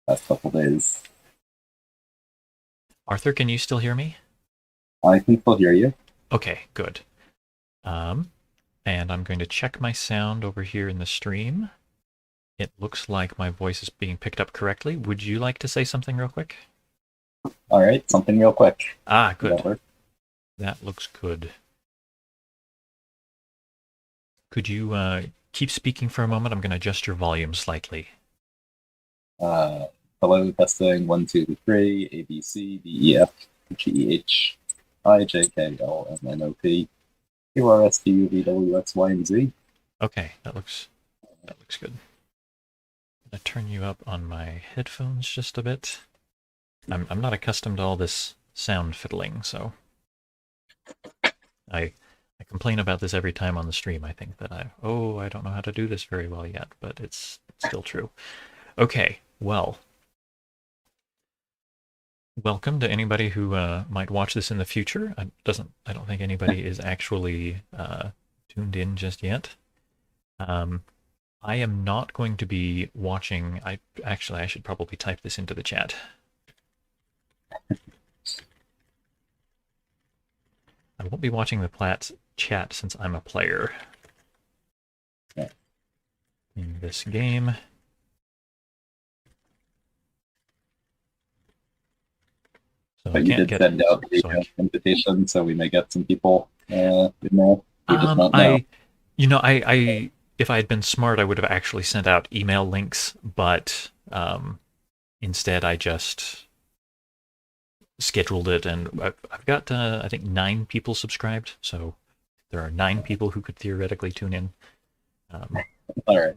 past couple days. Arthur, can you still hear me? I can still hear you. Okay, good. Um, and I'm going to check my sound over here in the stream. It looks like my voice is being picked up correctly. Would you like to say something real quick? All right, something real quick. Ah, Does that good. work? That looks good. Could you keep speaking for a moment? I'm going to adjust your volume slightly. Uh, Hello, testing 1, 2, 3, A, B, C, D, E, F, G, H, I, J, K, L, M, N, O, P, Q, R, S, T, U, V, W, X, Y, and Z. Okay, that looks good. I'm going to turn you up on my headphones just a bit. I'm not accustomed to all this sound fiddling, so I complain about this every time on the stream. I think that I don't know how to do this very well yet, but it's still true. Okay, well, welcome to anybody who might watch this in the future. I don't think anybody is actually tuned in just yet. I am not going to be watching. I should probably type this into the chat. I won't be watching the Platts chat since I'm a player in this game. So But you did send out the invitation, so we may get some people in there. We just don't know. I if I had been smart, I would have actually sent out email links, but instead I just scheduled it, and I've got I think 9 people subscribed, so there are 9 people who could theoretically tune in. All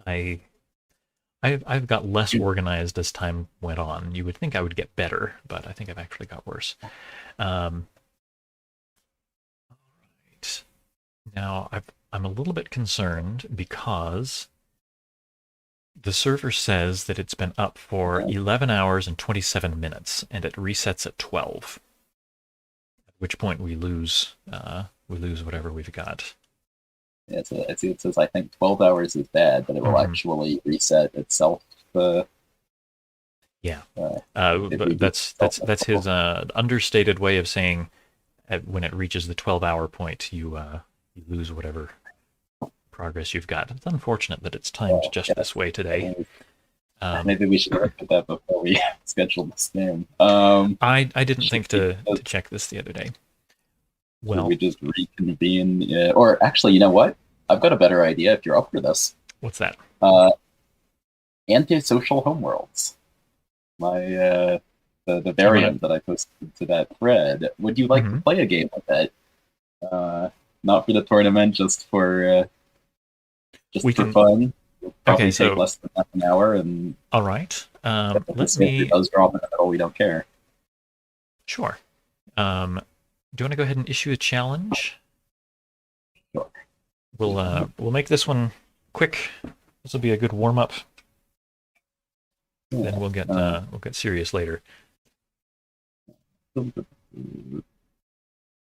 right. I've got less organized as time went on. You would think I would get better, but I think I've actually got worse. All right. Now I'm a little bit concerned because the server says that it's been up for 11 hours and 27 minutes, and it resets at 12. At which point we lose whatever we've got. Yeah, it says I think 12 hours is bad, but it will actually reset itself. Yeah, but that's his understated way of saying when it reaches the 12-hour point, you lose whatever progress you've got. It's unfortunate that it's timed just this way today. Maybe we should look at that before we schedule this game. I didn't think to check this the other day. Well, we just reconvene, or actually, you know what? I've got a better idea if you're up for this. What's that? Antisocial Homeworlds. The variant that I posted to that thread. Would you like to play a game with it? Not for the tournament, just for fun. Okay, so take less than half an hour, and all right. If it does drop in the middle, we don't care. Sure. Do you want to go ahead and issue a challenge? Sure. We'll make this one quick. This will be a good warm up. Then we'll get serious later.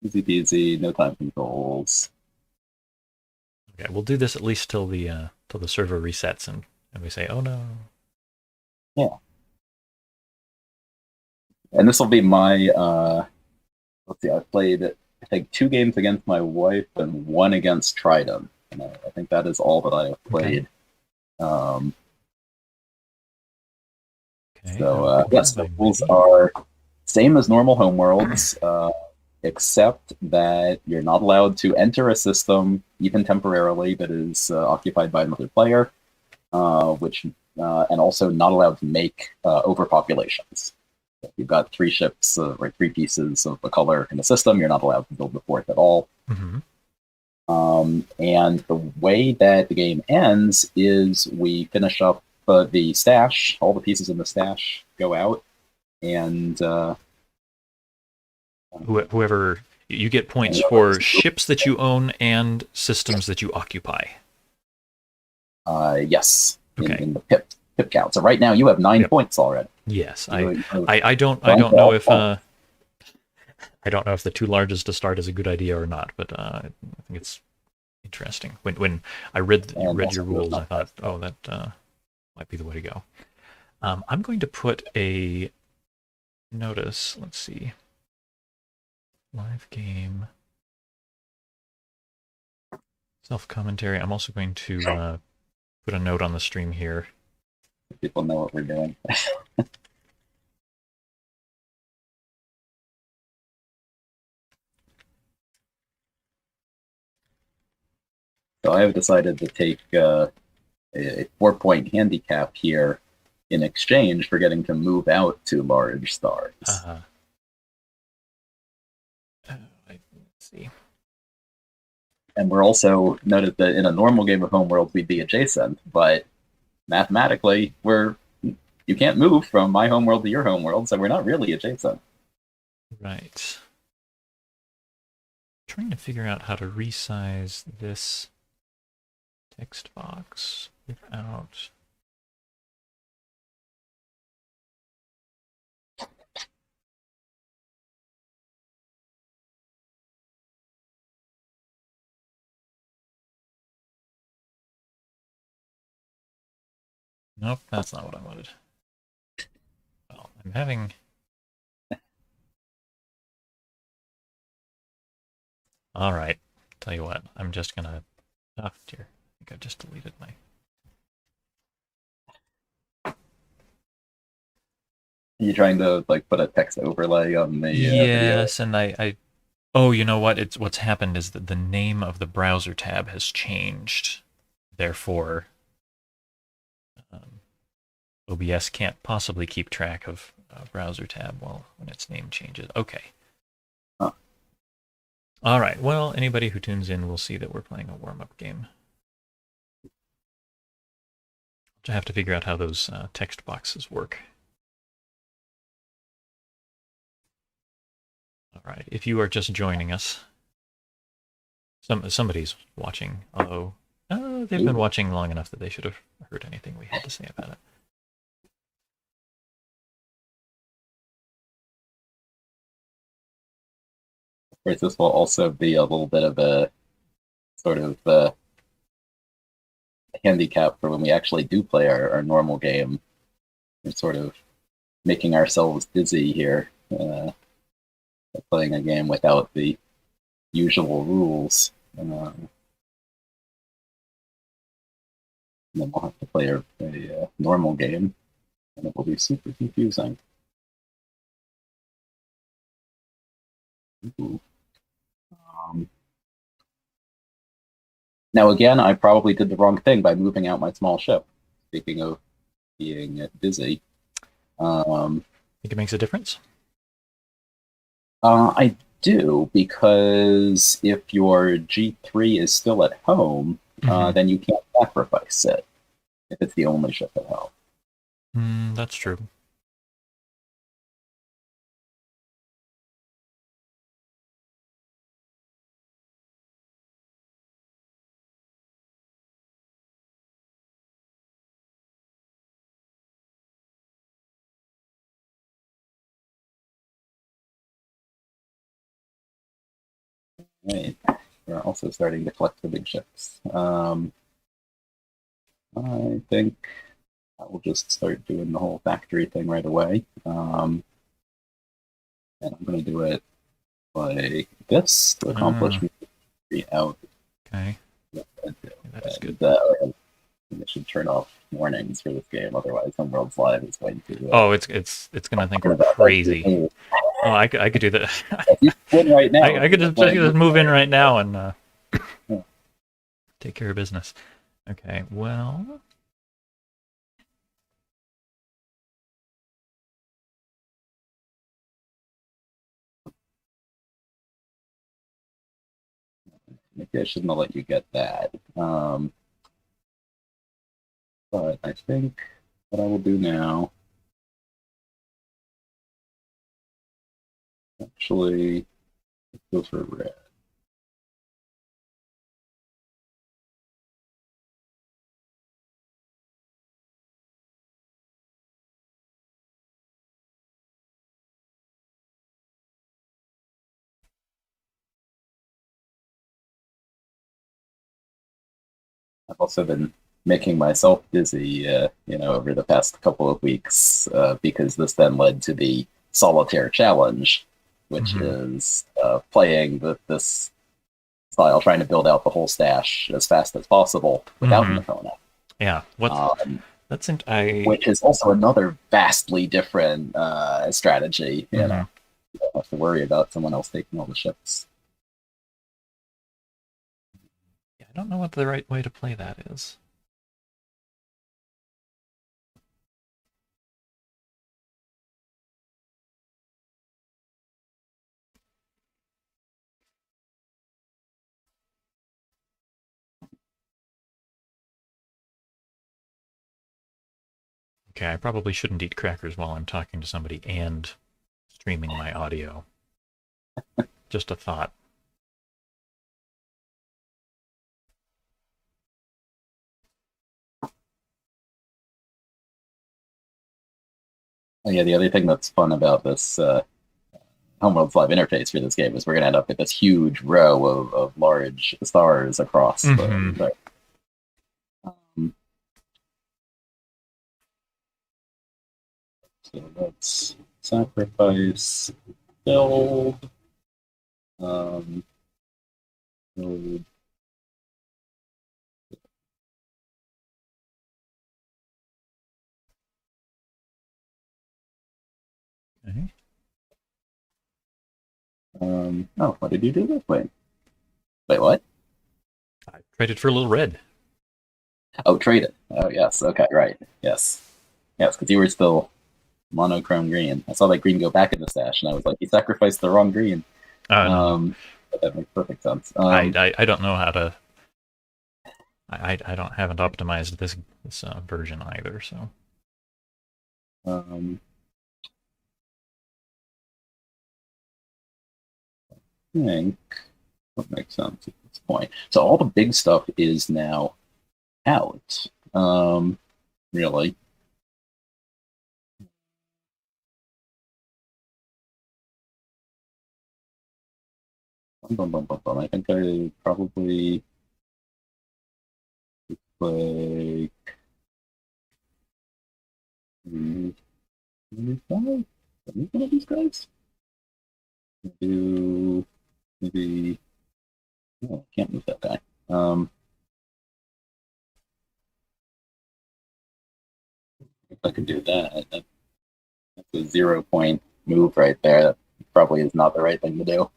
Easy peasy, no time controls. Okay, we'll do this at least till the server resets and we say, oh no. Yeah. And this will be my let's see, I played I think 2 games against my wife and 1 against Trident. And I think that is all that I have played. Okay. So yes, the rules are same as normal Homeworlds, except that you're not allowed to enter a system, even temporarily, that is occupied by another player, and also not allowed to make overpopulations. If you've got 3 ships, or 3 pieces of a color in the system, you're not allowed to build the 4th at all. And the way that the game ends is we finish up the stash. All the pieces in the stash go out, and whoever you get points for ships that you own and systems that you occupy. Yes. Okay. In the pip count. So right now you have 9 points already. Yes, I don't know if I don't know if the 2 largest to start is a good idea or not, but I think it's interesting. When I read your rules, I thought, oh, that might be the way to go. I'm going to put a notice. Let's see. Live game. Self-commentary. I'm also going to put a note on the stream here. People know what we're doing. So I have decided to take a 4-point handicap here in exchange for getting to move out to large stars. Let's see. And we're also noted that in a normal game of Homeworld, we'd be adjacent, but mathematically, you can't move from my homeworld to your homeworld, so we're not really adjacent. Right. Trying to figure out how to resize this text box without. Nope, that's not what I wanted. Well, I'm having. All right. Tell you what, I'm just gonna. Oh dear, I think I just deleted my. Are you trying to like put a text overlay on the video? Yes, and I. Oh, you know what? What's happened is that the name of the browser tab has changed. Therefore, OBS can't possibly keep track of a browser tab when its name changes. Okay. Huh. All right. Well, anybody who tunes in will see that we're playing a warm-up game. I have to figure out how those text boxes work. All right. If you are just joining us, somebody's watching. Although they've been watching long enough that they should have heard anything we had to say about it. Of course, this will also be a little bit of a sort of handicap for when we actually do play our normal game. We're sort of making ourselves dizzy here, playing a game without the usual rules. And then we'll have to play a normal game, and it will be super confusing. Now, again, I probably did the wrong thing by moving out my small ship. Speaking of being busy. Think it makes a difference? I do, because if your G3 is still at home, then you can't sacrifice it if it's the only ship at home. That's true. Right. We're also starting to collect the big ships. I think I will just start doing the whole factory thing right away. And I'm going to do it like this to accomplish me out. Okay. That is good. I should turn off warnings for this game, otherwise Homeworlds Live is going to. It's going to think we're crazy. Oh, I could do that. Right now, I could just move in right now and take care of business. Okay, well. Maybe I shouldn't have let you get that. But I think what I will do now, actually, go for red. I've also been making myself dizzy, over the past couple of weeks, because this then led to the solitaire challenge, which Mm-hmm. is playing this style, trying to build out the whole stash as fast as possible without Mm-hmm. an opponent. Yeah. What's Um, that's in, I. which is also another vastly different strategy. Mm-hmm. You don't have to worry about someone else taking all the ships. Yeah, I don't know what the right way to play that is. Okay, I probably shouldn't eat crackers while I'm talking to somebody and streaming my audio. Just a thought. Oh, yeah, the other thing that's fun about this Homeworlds Live interface for this game is we're going to end up with this huge row of large stars across Mm-hmm. the um, so let's sacrifice, build, um, build. Okay. Oh, what did you do this way? Wait, what? I traded for a little red. Oh, trade it. Oh, yes. Okay, right. Yes. Yes, because you were still monochrome green. I saw that green go back in the stash, and I was like, you sacrificed the wrong green. No. But that makes perfect sense. I don't know how to. I don't haven't optimized this version either. So Um, I think what makes sense at this point. So all the big stuff is now out. Really. Bum, bum, bum, bum. I think I probably play maybe maybe five. Maybe one of these guys. Do maybe. Oh, I can't move that guy. If I could do that, that's a 0 point move right there. That probably is not the right thing to do.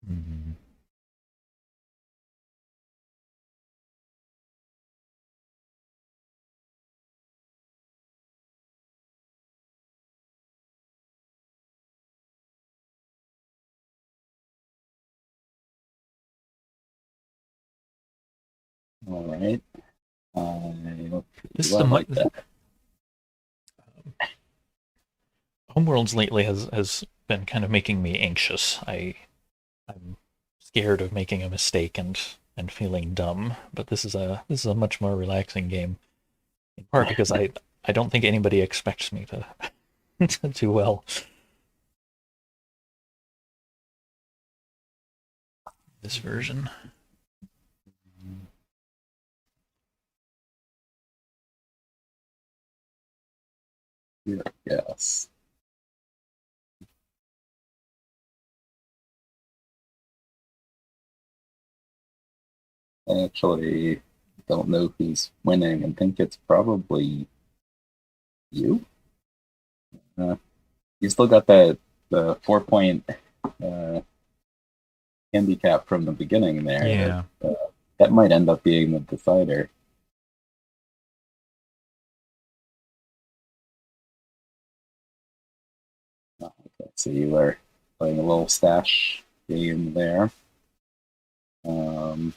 mm-hmm. All right. I This is do I a like that. Homeworlds lately has been kind of making me anxious. I'm scared of making a mistake and feeling dumb. But this is a much more relaxing game. In part because I don't think anybody expects me to to do well. This version. Yeah, yes. I actually don't know who's winning and think it's probably you. Uh, you still got that the 4 point uh, handicap from the beginning there. Yeah. That might end up being the decider. Oh, okay, so you are playing a little stash game there. Um,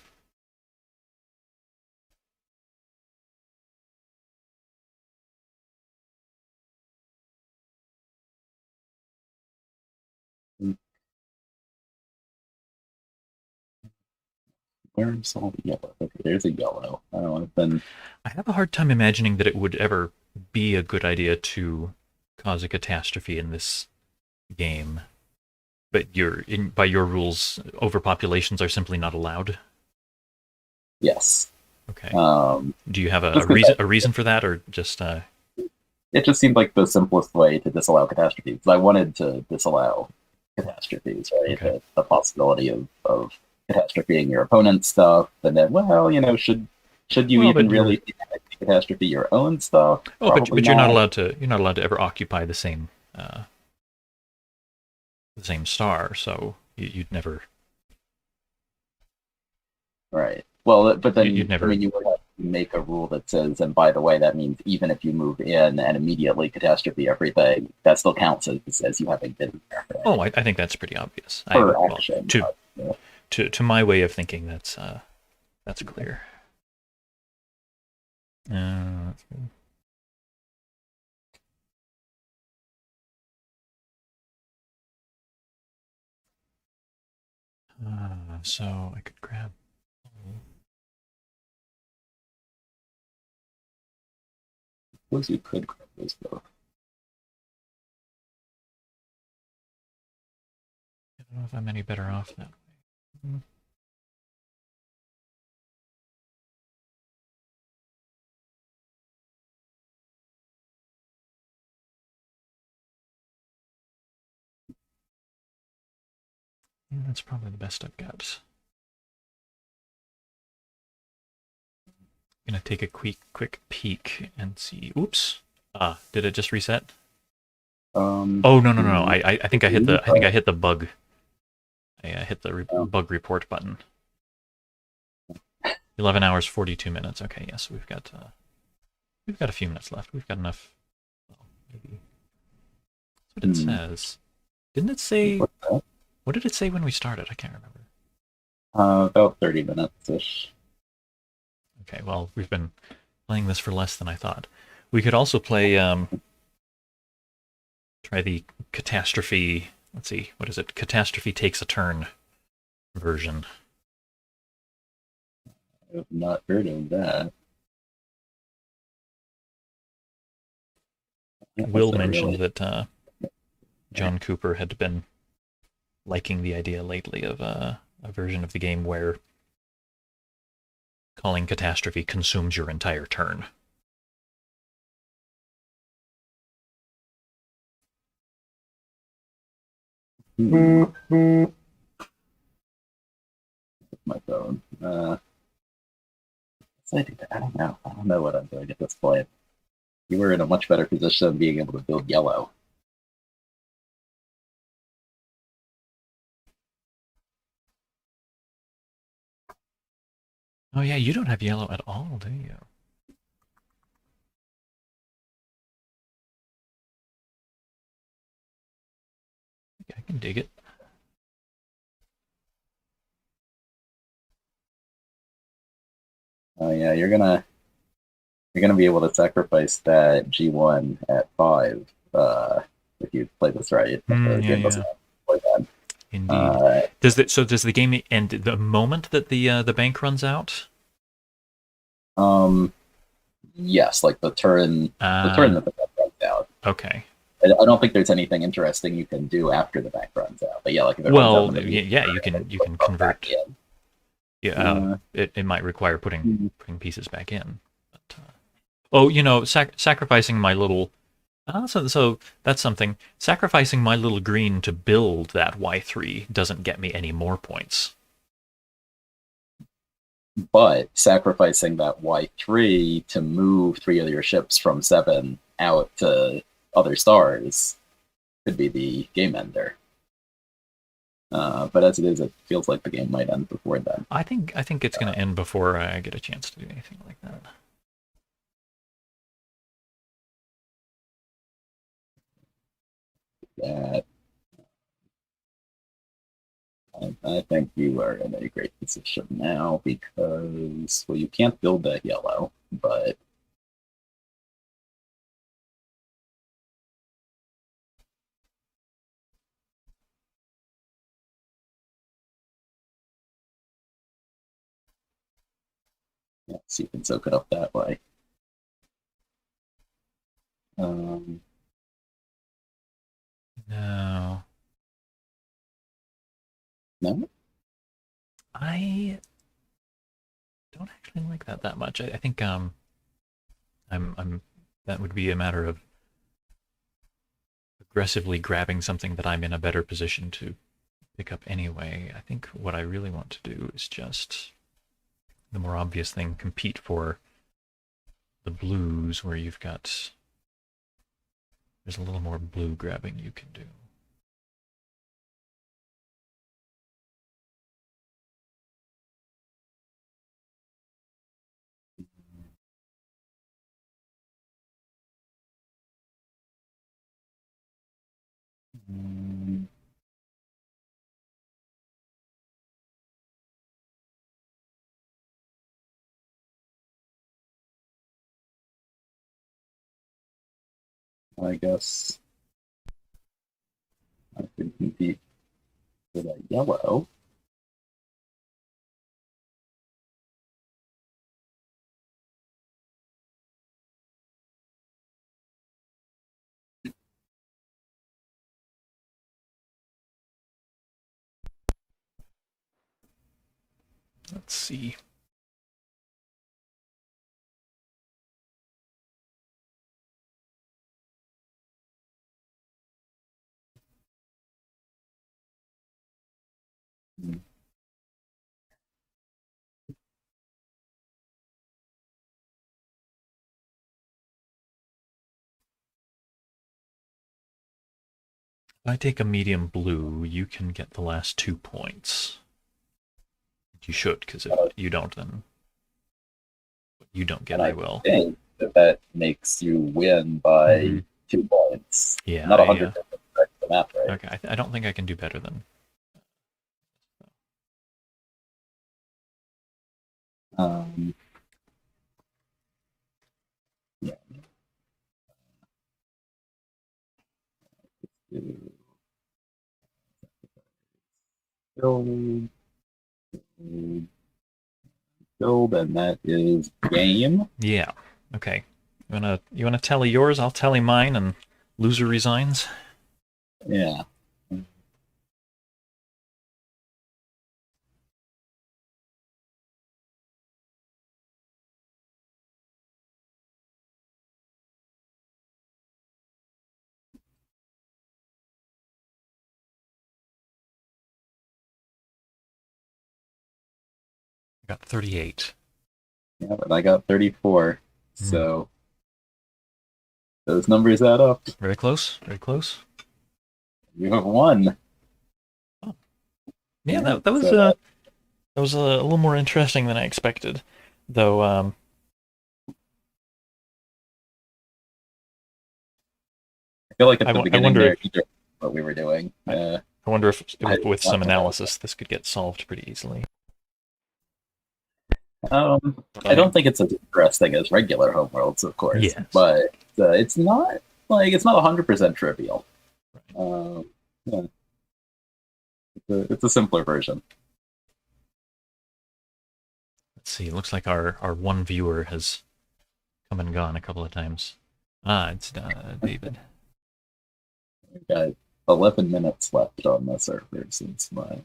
Where's all the yellow? Okay, there's a yellow. I don't know. I've been I have a hard time imagining that it would ever be a good idea to cause a catastrophe in this game. But by your rules, overpopulations are simply not allowed. yes. Okay. Um, Do you have a, just a 'cause reason a reason for that, or just it just seemed like the simplest way to disallow catastrophes. I wanted to disallow catastrophes, right? okay? The possibility of catastropheing your opponent's stuff, and then, well, should you Well, even but really catastrophe your own stuff? Probably but you're not not. allowed to ever occupy the same star, so you'd never Right. Well, but you'd then, I never. mean, you would have to make a rule that says, and by the way, that means even if you move in and immediately catastrophe everything, that still counts as you having been there, Oh, right? I think that's pretty obvious. Per Well, action. to Yeah. my way of thinking, that's clear. That's good. So I could grab. Suppose you could grab those both. I don't know if I'm any better off that way. Yeah, that's probably the best I've got. Gonna take a quick peek and see. Oops. Did it just reset? Oh no. Mm, I think I hit the bug. I hit the bug report button. 11 hours 42 minutes. Okay, yes, we've got a few minutes left. We've got enough. Well, maybe that's what it says. Didn't it say? What did it say when we started? I can't remember. about 30 minutes ish. Okay, well, we've been playing this for less than I thought. We could also play try the catastrophe. Let's see, what is it? Catastrophe takes a turn version. I've not heard of that. Will mentioned that John Cooper had been liking the idea lately of a version of the game where calling catastrophe consumes your entire turn. My phone. I don't know. I don't know what I'm doing at this point. You were in a much better position being able to build yellow. Oh yeah, you don't have yellow at all, do you? I can dig it. Oh yeah, you're gonna be able to sacrifice that G1 at 5 if you play this right. If the game doesn't play that. Indeed. Does the game end the moment that the bank runs out? Um, yes, like the turn that the bank runs out. Okay. I don't think there's anything interesting you can do after the bank runs out. But yeah, like if it runs out in the yeah, you can convert. back in. Yeah, it might require putting pieces back in. But, oh, sacrificing my little. So that's something. Sacrificing my little green to build that Y3 doesn't get me any more points. But sacrificing that Y3 to move 3 of your ships from 7 out to other stars could be the game ender. But as it is, it feels like the game might end before then. I think it's going to end before I get a chance to do anything like that. That I think you are in a great position now because, well, you can't build that yellow, but Yeah, so you can soak it up that way. Um, No. no? I don't actually like that much. I think I'm that would be a matter of aggressively grabbing something that I'm in a better position to pick up anyway. I think what I really want to do is just the more obvious thing, compete for the blues where you've got there's a little more blue grabbing you can do. Um, I guess I could compete for that yellow. Let's see. Mm. If I take a medium blue, you can get the last 2 points. You should, because if you don't, then you don't get, And I I will. think that makes you win by 2 points. Yeah, Not 100% correct the map, right? Okay, I don't think I can do better than. Yeah. Build, build, and that is game. Yeah. Okay. You wanna tally yours? I'll tally mine, and loser resigns. Yeah. I got 38. Yeah, but I got 34. So those numbers add up. Very close. Very close. You have won. Oh. Yeah, Yeah, that was so that was a little more interesting than I expected, though. I feel like at the I beginning wonder there, if either what we were doing. I wonder if I with don't some know. analysis this could get solved pretty easily. I don't think it's as interesting as regular Homeworlds, of course, Yes. but it's not like it's not 100% trivial. Yeah, it's a simpler version. Let's see. It looks like our one viewer has come and gone a couple of times. Ah, it's David. We've got 11 minutes left on the server since my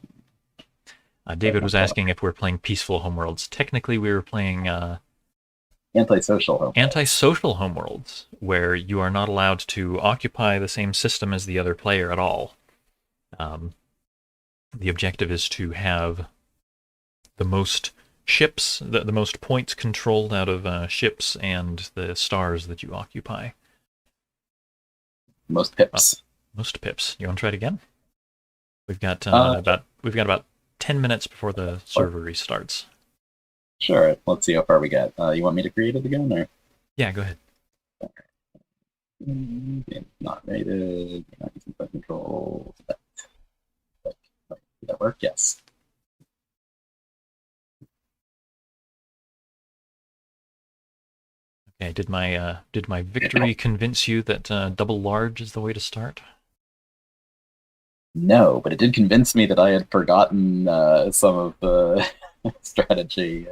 David was asking if we're playing peaceful homeworlds. Technically, we were playing antisocial Homeworlds. antisocial homeworlds, where you are not allowed to occupy the same system as the other player at all. The objective is to have the most ships, the most points controlled out of ships and the stars that you occupy. Most pips. Most pips. You want to try it again? We've got about 10 minutes before the server restarts. Sure. Let's see how far we get. You want me to create it again, or? Yeah, go ahead. Game not rated. Not using flight control. Did that work? Yes. Okay, did my victory convince you that double large is the way to start? No, but it did convince me that I had forgotten some of the strategy.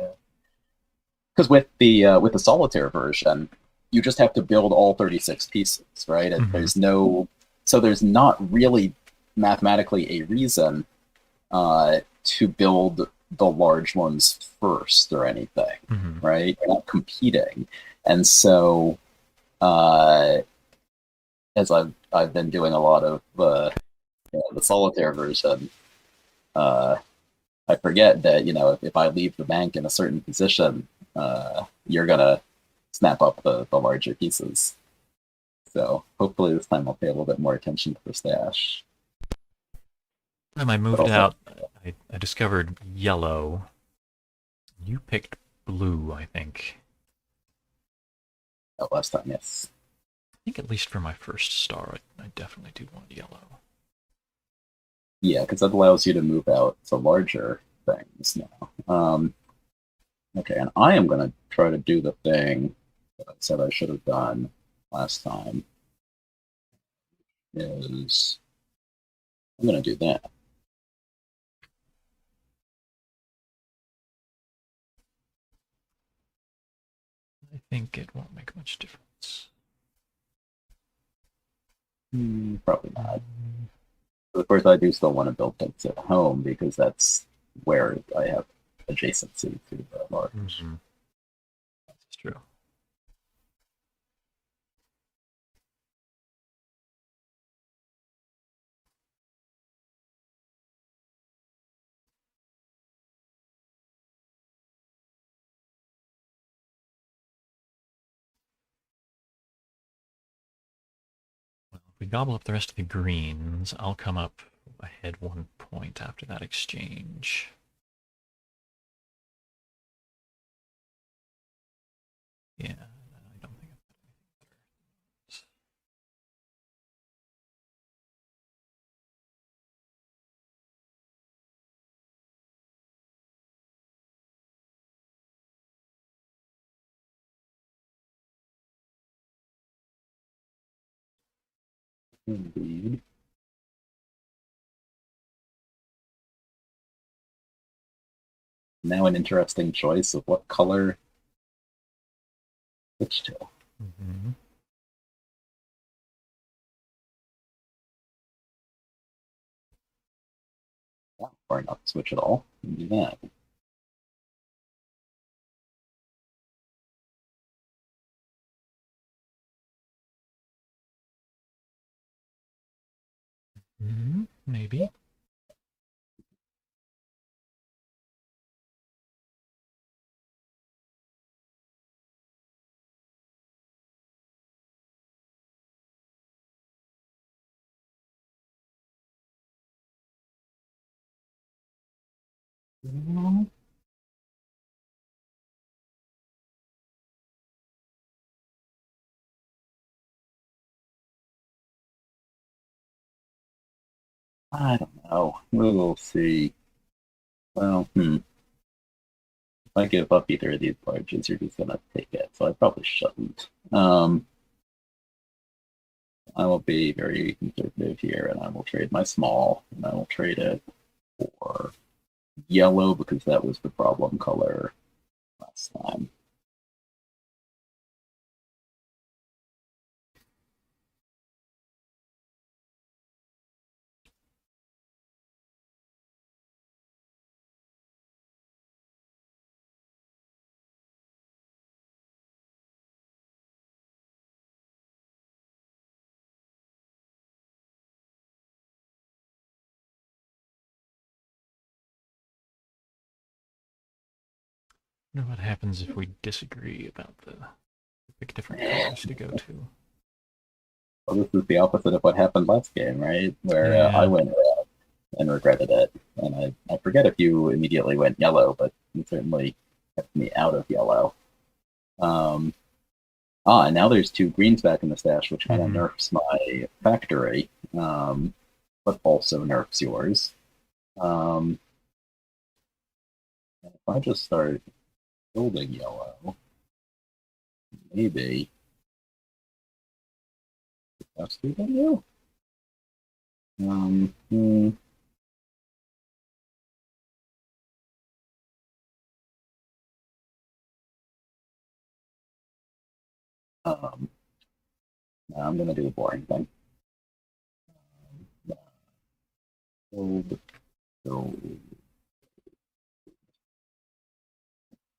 because with the solitaire version, you just have to build all 36 pieces, right? Hmm. There's no, so there's not really mathematically a reason to build the large ones first or anything, Hmm. right? You're not competing, and so uh, as I've been doing a lot of the solitaire version, uh, I forget that if I leave the bank in a certain position, you're gonna snap up the larger pieces. So hopefully this time I'll pay a little bit more attention to the stash. When I But moved also, out, I discovered yellow. You picked blue, I think. last time, yes. I think at least for my first star, I definitely do want yellow. Yeah, because that allows you to move out to larger things now. Okay, and I am going to try to do the thing that I said I should have done last time. Is I'm going to do that. I think it won't make much difference. Probably not. But of course, I do still want to build things at home because that's where I have adjacency to the large. Mm-hmm. That's true. Well, if we gobble up the rest of the greens, I'll come up ahead 1 point after that exchange. Yeah, I don't think I've got anything Indeed. Now an interesting choice of what color switch to. there. Mm-hmm. Or not switch at all. Do that. Mm-hmm. Maybe. I don't know. We'll see. Well, if I give up either of these larges, you're just gonna take it. So I probably shouldn't. I will be very conservative here, and I will trade my small, and I will trade it for yellow because that was the problem color last time. I wonder what happens if we disagree about the pick different colors to go to. Well, this is the opposite of what happened last game, right? Where I Yeah. went red and regretted it. And I forget if you immediately went yellow, but you certainly kept me out of yellow. Um, and now there's two greens back in the stash, which kind of Mm-hmm. nerfs my factory, but also nerfs yours. Um, if I just start building yellow, maybe that's good you. Um, hmm, Um, now I'm gonna do the boring thing. Build, build.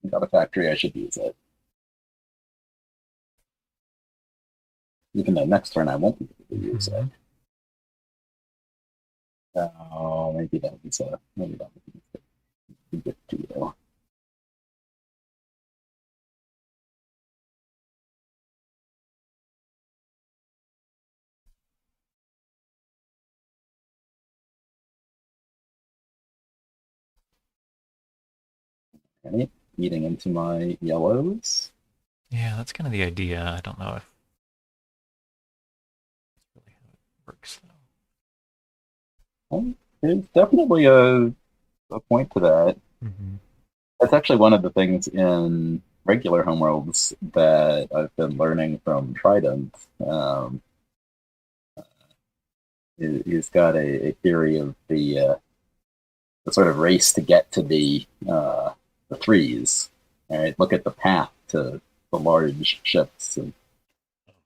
Got a factory, I should use it. Even though next turn I won't be able to use it. Oh, maybe that was maybe that was a bit too low. Right, eating into my yellows. Yeah, that's kind of the idea. I don't know if that's really how it works, though. There's definitely a point to that. Mm-hmm. That's actually one of the things in regular homeworlds that I've been learning from Trident. He's got a theory of the sort of race to get to the threes. All right, look at the path to the large ships and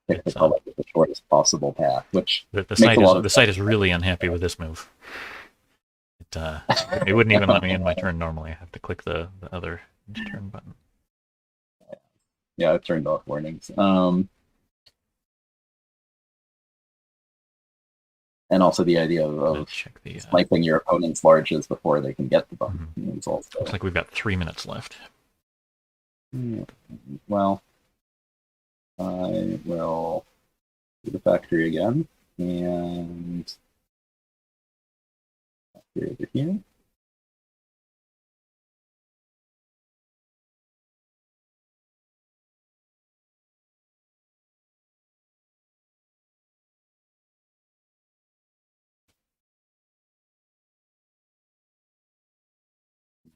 pick the color with the shortest possible path, which the makes site a is lot of the sense. site is really unhappy with this move. It wouldn't even let me end my turn normally. I have to click the other turn button. Yeah, I've turned off warnings. And also the idea of Check the sniping your opponent's larges before they can get the button. Mm-hmm. Also... Looks like we've got 3 minutes left. Well, I will do the factory again, and factory over here.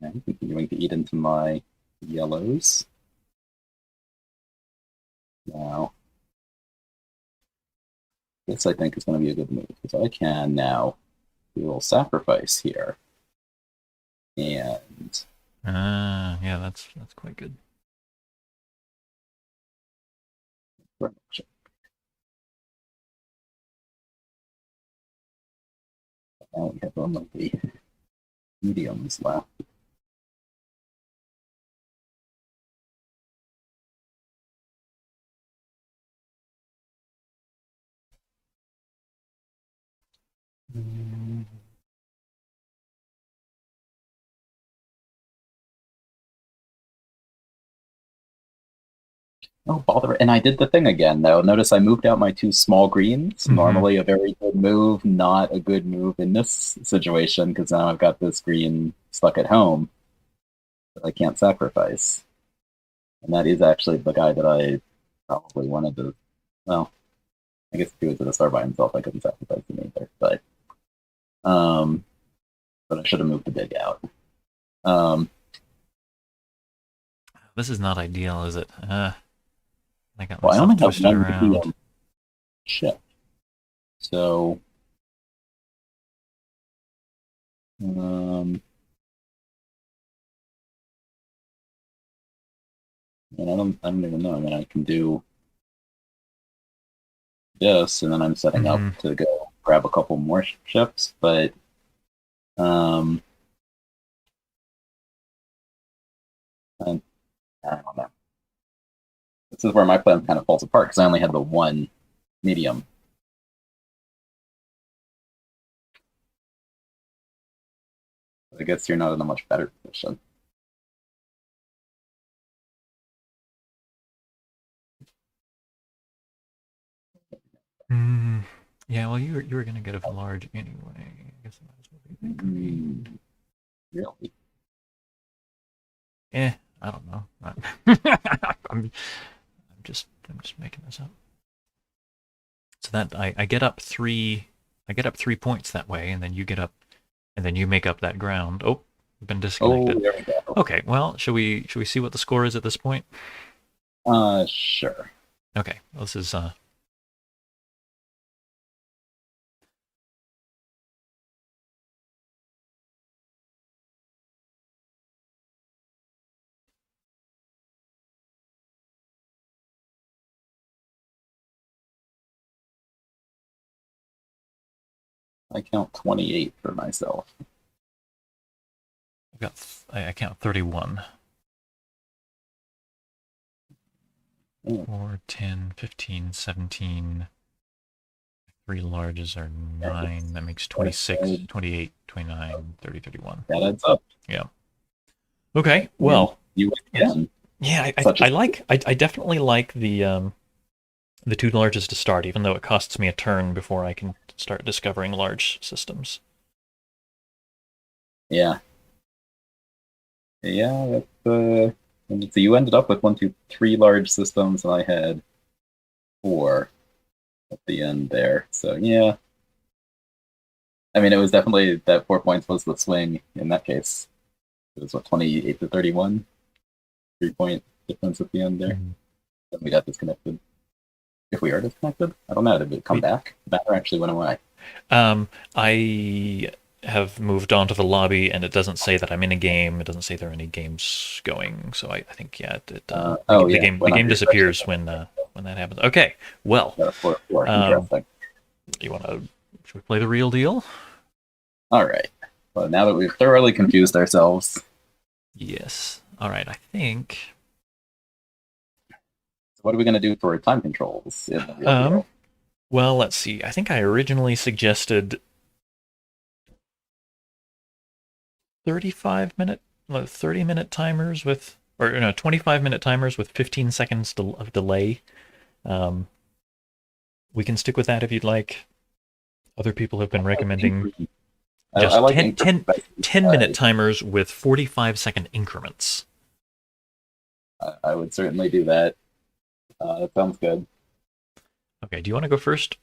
And continuing to eat into my yellows. Now, this I think is going to be a good move, because I can now do a little sacrifice here. And yeah, that's quite good. now we have only the mediums left. Oh, bother. And I did the thing again, though. Notice I moved out my two small greens. Mm-hmm. Normally a very good move, not a good move in this situation, because now I've got this green stuck at home that I can't sacrifice. And that is actually the guy that I probably wanted to... Well, I guess if he was at a star by himself, I couldn't sacrifice him either. But I should have moved the big out. This is not ideal, is it? I got Well, I myself only have twisted one around. medium ship. So... and I don't even know. I mean, I can do this, and then I'm setting up to go grab a couple more ships, but I don't know. This is where my plan kind of falls apart, because I only had the one medium. I guess you're not in a much better position. Yeah, well, you were going to get a large anyway. I guess I might as well be green. Really? I don't know. I'm just making this up. So that I get up 3 points that way, and then you get up, and then you make up that ground. Oh, we've been disconnected. Oh, there we go. Okay, well, should we see what the score is at this point? Sure. Okay, this is I count 28 for myself. I've got I count 31. Oh, 4, 10, 15, 17. Three larges are 9. That makes 26, 28, 29, 30, 31. that adds up. Yeah. Okay. And Well, you win again. yeah, Such a I definitely like the two largest to start, even though it costs me a turn before I can start discovering large systems. yeah. Yeah, so you ended up with one, two, three large systems, and I had four at the end there. So yeah, I mean, it was definitely that 4 points was the swing in that case. It was what 28 to 31, 3 point difference at the end there. Mhm. Then we got disconnected. If we are disconnected, I don't know. Did it come back? The banner actually went away. I have moved on to the lobby, and it doesn't say that I'm in a game. It doesn't say there are any games going. So I think yeah, Oh the yeah, game when I'm refreshing, disappears when that happens. Okay, well, got a 4-4. um, Interesting. you want to should we play the real deal? All right. Well, now that we've thoroughly confused ourselves, Yes. All right. I think. what are we going to do for time controls in the real deal? Well, let's see. I think I originally suggested 30-minute timers with, or no, 25-minute timers with 15 seconds of delay. We can stick with that if you'd like. Other people have been recommending I just like 10-minute timers with 45-second increments. I would certainly do that. That sounds good. Okay, do you want to go first,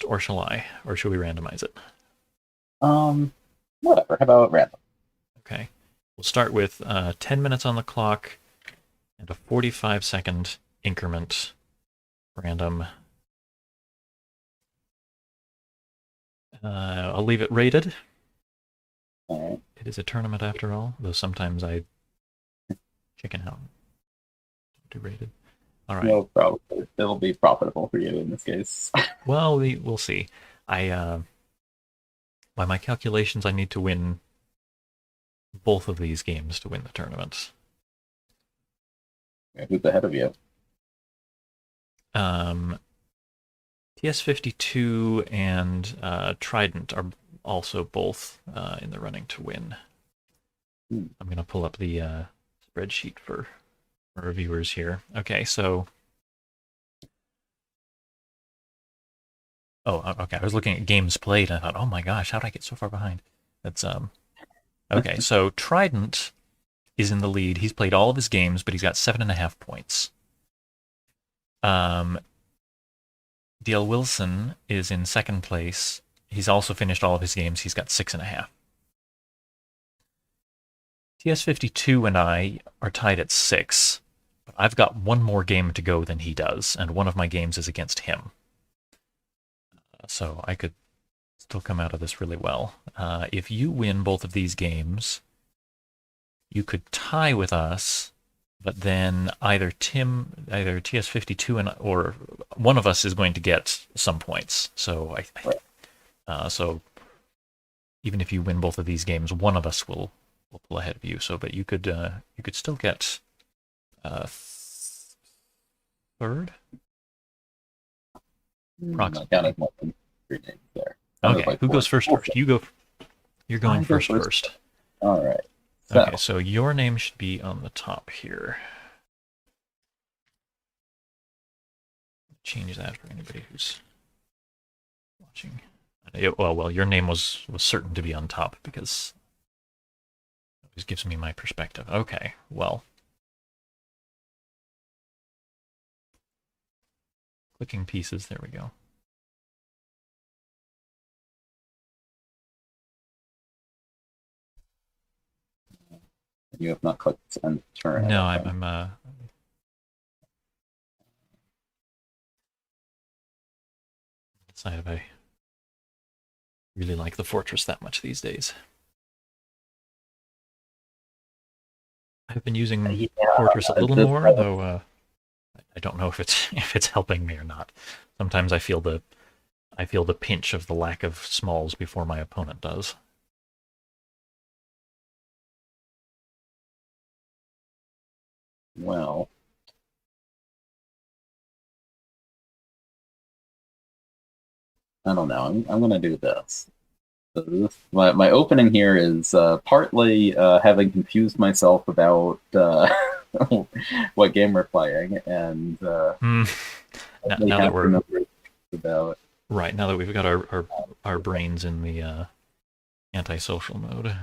or shall I? Or should we randomize it? Um, Whatever. How about random? Okay. We'll start with 10 minutes on the clock and a 45-second increment. Random. I'll leave it rated. All right. It is a tournament after all, though sometimes I chicken out. Do rated. All right. No problem. It'll be profitable for you in this case. Well, we'll see. By my calculations, I need to win both of these games to win the tournament. Who's ahead of you? TS52 and Trident are also both in the running to win. I'm going to pull up the spreadsheet for our viewers here. Okay, so... Oh, okay. I was looking at games played, and I thought, oh my gosh, how did I get so far behind? That's Okay, so Trident is in the lead. He's played all of his games, but he's got 7.5 points. DL Wilson is in second place. He's also finished all of his games. He's got 6.5. TS52 and I are tied at 6, but I've got one more game to go than he does, and one of my games is against him. So I could still come out of this really well. If you win both of these games, you could tie with us, but then either TS52 or one of us is going to get some points. So so even if you win both of these games, one of us will pull ahead of you. So, but you could still get third. I counted more than 3 names there. Okay, like who 4. goes first? First, you go. You're going Go first. All right. Okay, so your name should be on the top here. Change that for anybody who's watching. Well, your name was certain to be on top because it always gives me my perspective. Okay, well. Clicking pieces, there we go. You have not clicked end turn. No, I'm decide if I really like the Fortress that much these days. I've been using Fortress a little more, though I don't know if it's helping me or not. Sometimes I feel the I feel the pinch of the lack of smalls before my opponent does. Well, I don't know. I'm gonna do this. My opening here is partly having confused myself about what game we're playing, and Hmm. partly Now that have to we're remember about. right, now that we've got our brains in the antisocial mode.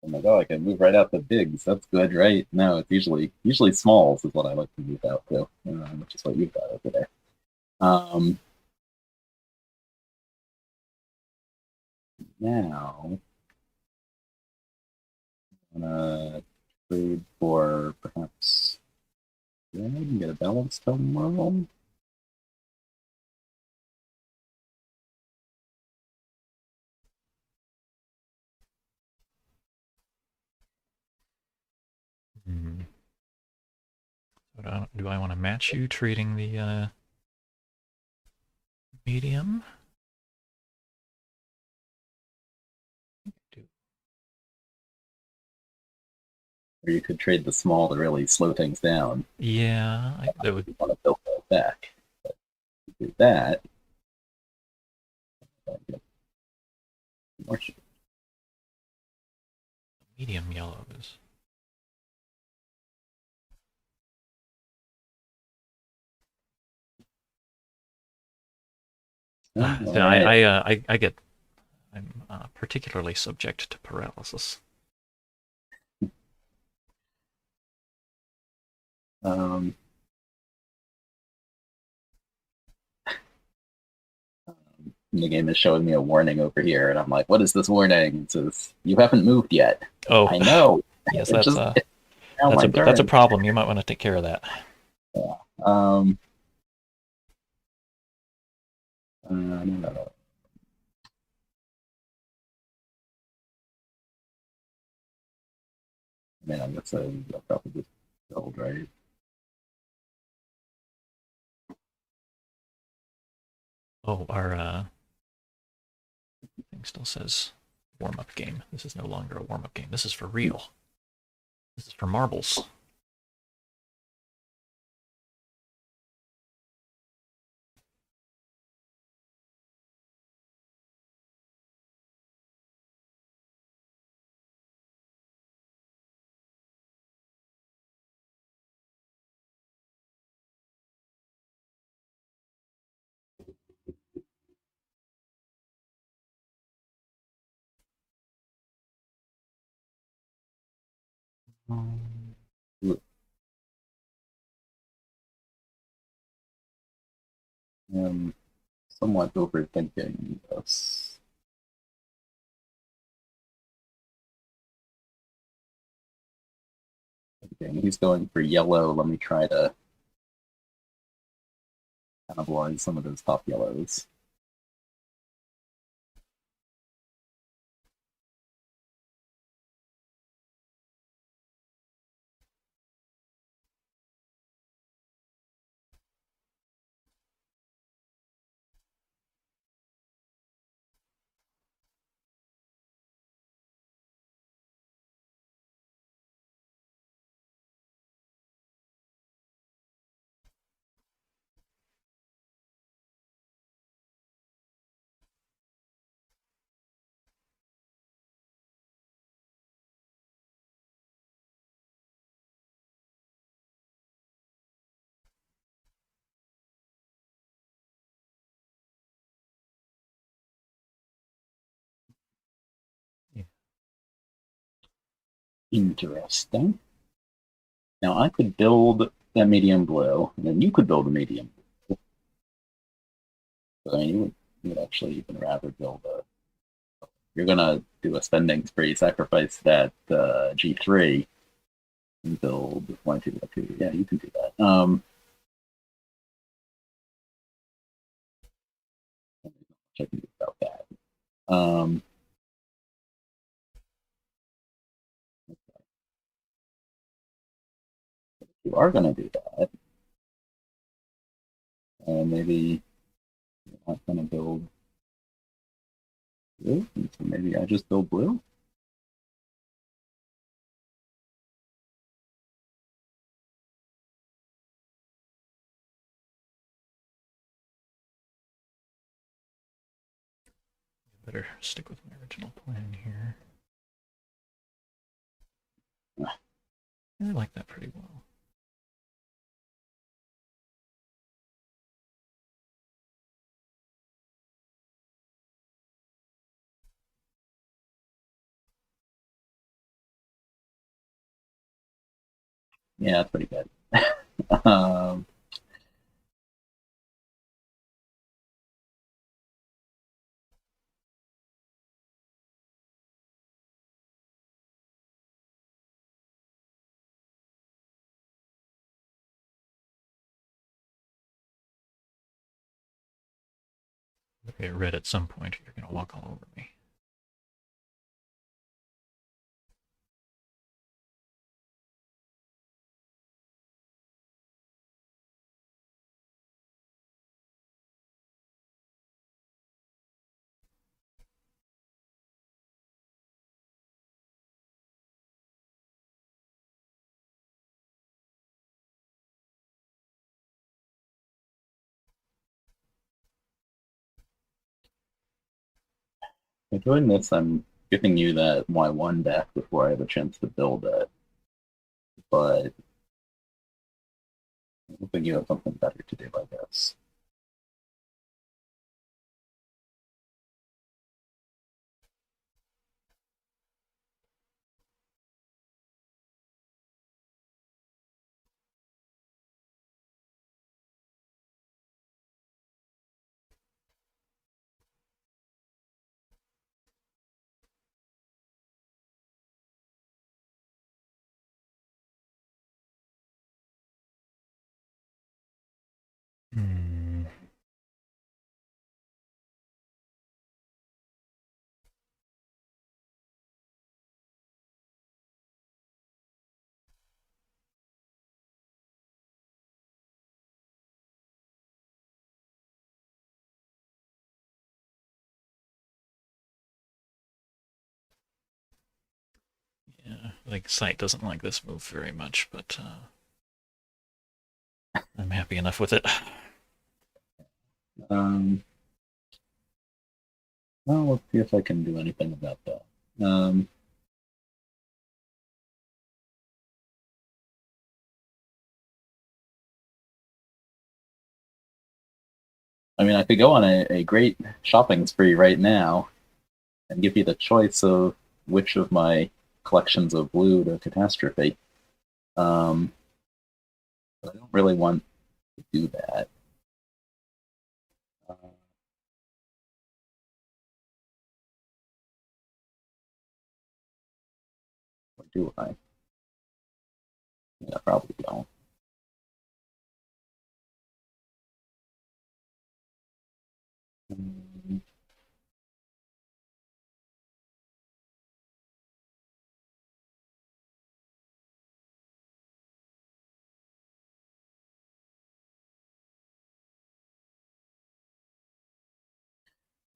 I'm like, oh, I can move right out the bigs. That's good, right? No, it's usually smalls is what I like to move out to, which is what you've got over there. Um, Now, I'm gonna trade for perhaps red and get a balanced tone world. Hmm. Do I want to match you trading the medium? Or you could trade the small to really slow things down. Yeah, that would. You want to build that back. But if you do that, I get more shit. Medium yellows. All So right. I get. I'm particularly subject to paralysis. Um, the game is showing me a warning over here, and I'm like, "What is this warning?" It says, "You haven't moved yet." Oh, I know. yes, It just it's now my that's a turn. problem. You might want to take care of that. Yeah. No. I mean, I guess I'll probably just build, right? Oh, our thing still says warm up game. This is no longer a warm up game. This is for real. This is for marbles. Um, I'm somewhat overthinking this. Okay, he's going for yellow. Let me try to cannibalize some of those top yellows. Yeah. Interesting. Now I could build that medium blue, and then you could build a medium blue. But I mean, you would actually even rather build a. You're gonna do a spending spree, sacrifice that G3, and build one, two, one, two. Yeah, you can do that. I can do about that. Um, you are gonna do that, and maybe I'm gonna build blue, so maybe I just build blue. Better stick with my original plan here. I like that pretty well. Yeah, that's pretty good. um, Okay, red at some point, you're going to walk all over me. by doing this, I'm giving you that Y1 deck before I have a chance to build it, but I'm hoping you have something better to do, I guess. Hmm. Yeah, like Sight doesn't like this move very much, but I'm happy enough with it. Um, well, let's see if I can do anything about that. I mean, I could go on a great shopping spree right now and give you the choice of which of my collections of blue to catastrophe. Um, but I don't really want to do that. Or do I? Yeah, probably don't. Um,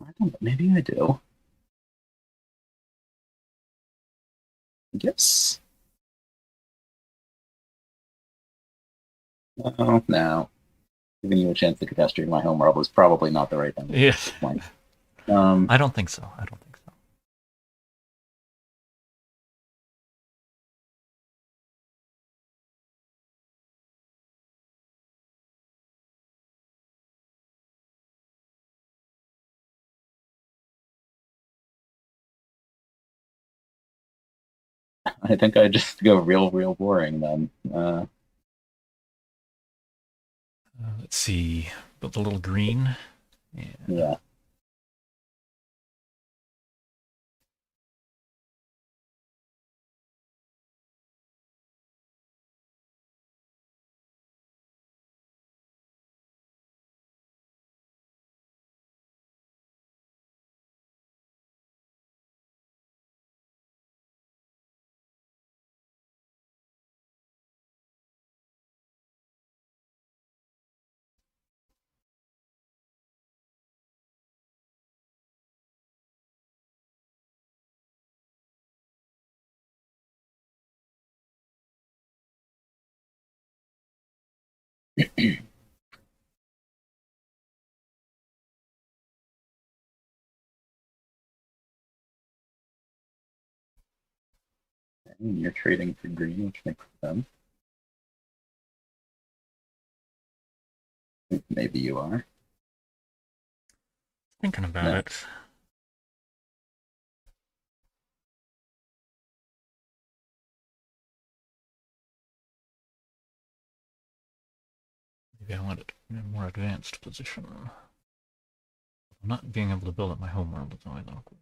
I don't. Maybe I do. I guess. Oh no. Giving you a chance to catastrophe my homeworld was probably not the right thing to do Yeah, at this point. Um, I don't think so. I don't think so. I think I just go real boring then. Let's see. But the little green. Yeah. Yeah. And you're trading for green, which makes sense. Maybe you are. Thinking about No. it. Maybe I want it in a more advanced position. Not being able to build up my homeworld is always awkward.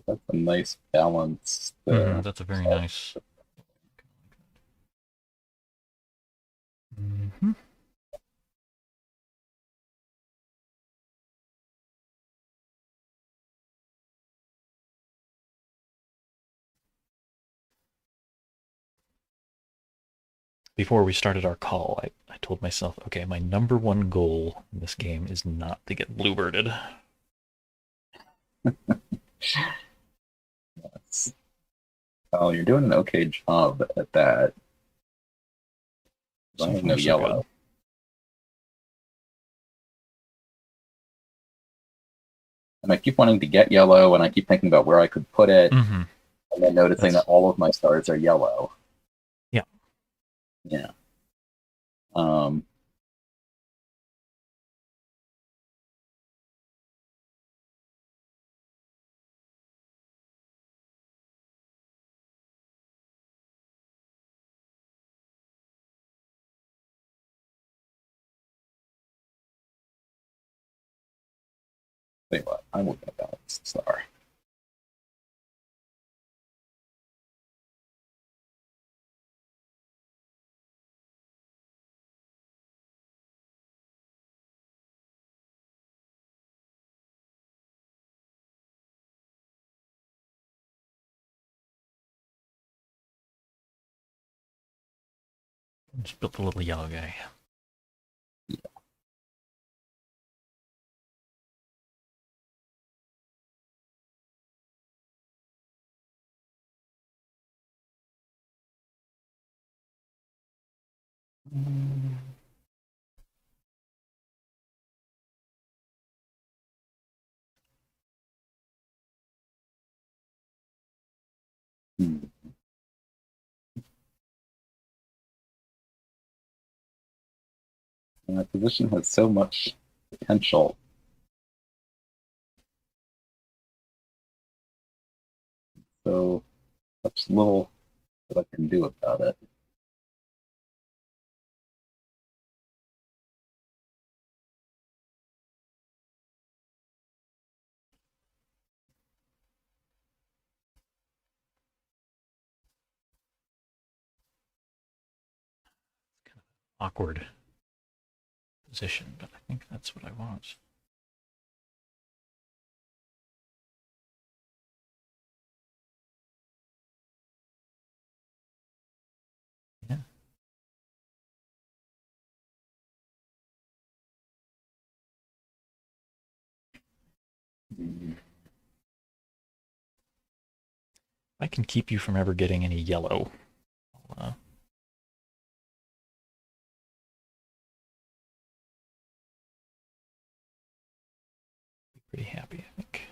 That's a nice balance. That's a very nice. Before we started our call, I told myself, okay, my number one goal in this game is not to get bluebirded. Yes. Oh, you're doing an okay job at that. I So have no far, so good. yellow. And I keep wanting to get yellow, and I keep thinking about where I could put it, Mm-hmm. and then noticing that all of my stars are yellow. Yeah. Yeah. Um, Tell you what, I will get a balanced star. Just built a little yellow guy. Hmm. And that position has so much potential. So such little that I can do about it. Kind of awkward position, but I think that's what I want. Yeah. Hmm. I can keep you from ever getting any yellow. I'll, be pretty happy, I think.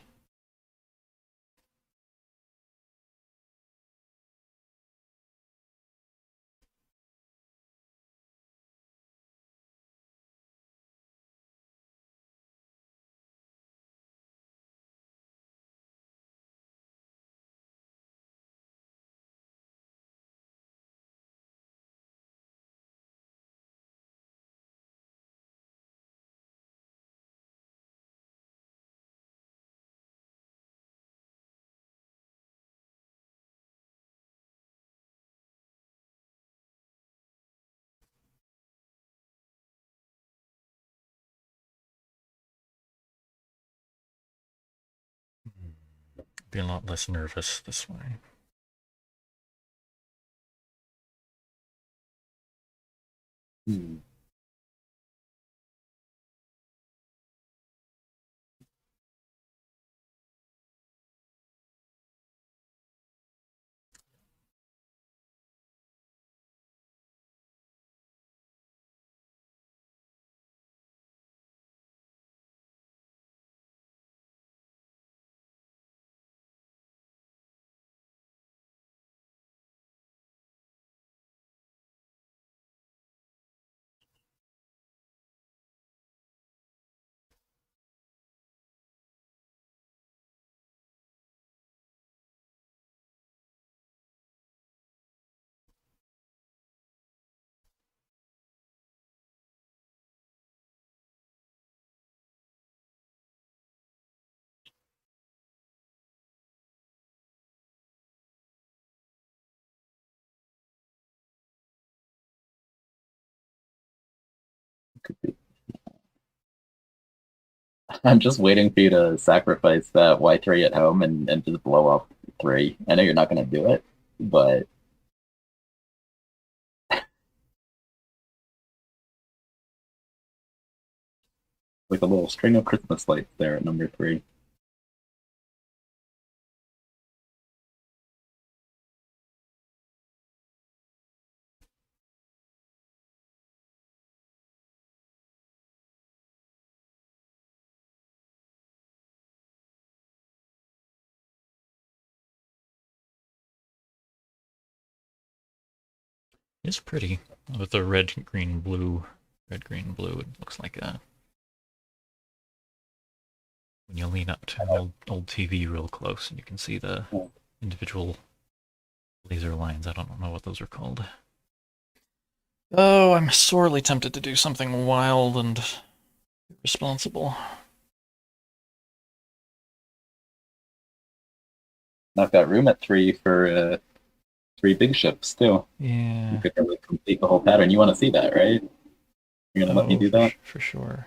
Be a lot less nervous this way. Hmm. Could be. I'm just waiting for you to sacrifice that Y3 at home and just blow up 3. I know you're not going to do it, but like a little string of Christmas lights there at number 3. It's pretty with the red, green, blue. Red, green, blue. It looks like a when you lean up to an old TV real close and you can see the individual laser lines. I don't know what those are called. Oh, I'm sorely tempted to do something wild and irresponsible. I've got room at 3 for 3 big ships too. Yeah. You could really complete the whole pattern. You want to see that, right? You're gonna let me do that? For sure.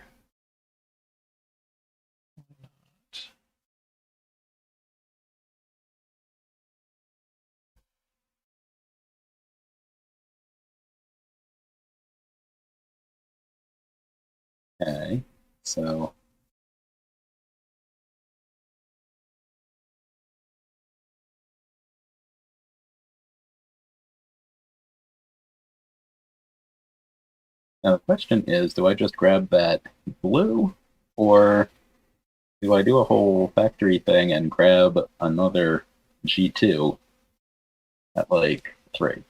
Okay, so now the question is, do I just grab that blue, or do I do a whole factory thing and grab another G2 at like 3?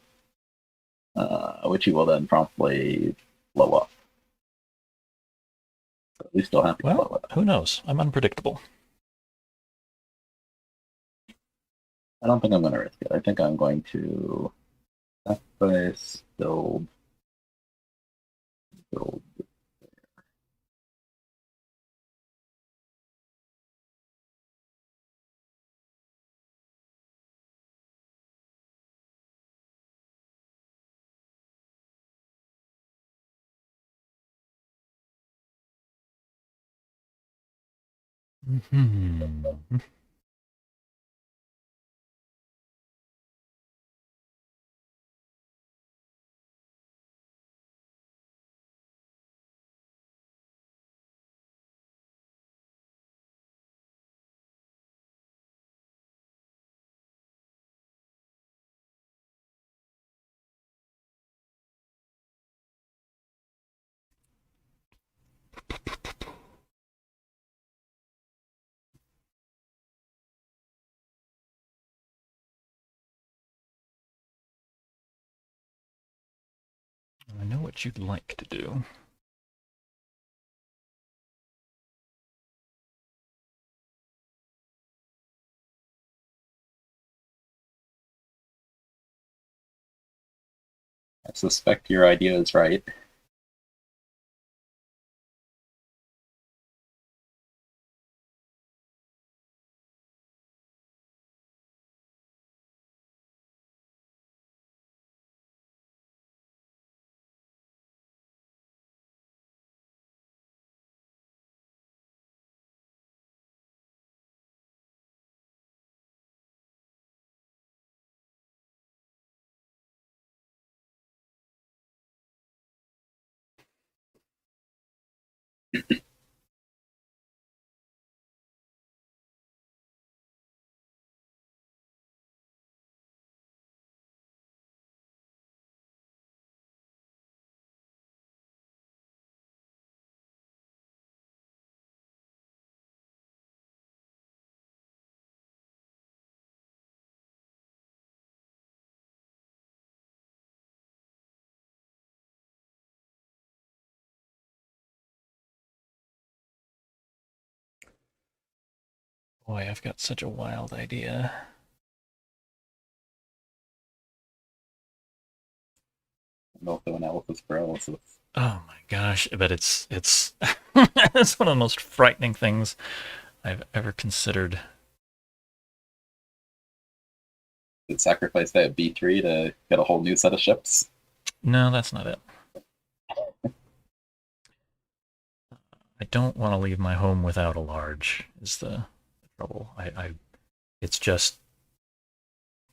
Which you will then promptly blow up. So at least still have to blow Well, it. who knows? I'm unpredictable. I don't think I'm going to risk it. I think I'm going to sacrifice, build. Mm-hmm. I know what you'd like to do. I suspect your idea is right. Boy, I've got such a wild idea. And also analysis paralysis. Oh my gosh, but it's it's one of the most frightening things I've ever considered. Did sacrifice that B3 to get a whole new set of ships? No, that's not it. don't want to leave my home without a large. Is the trouble? It's just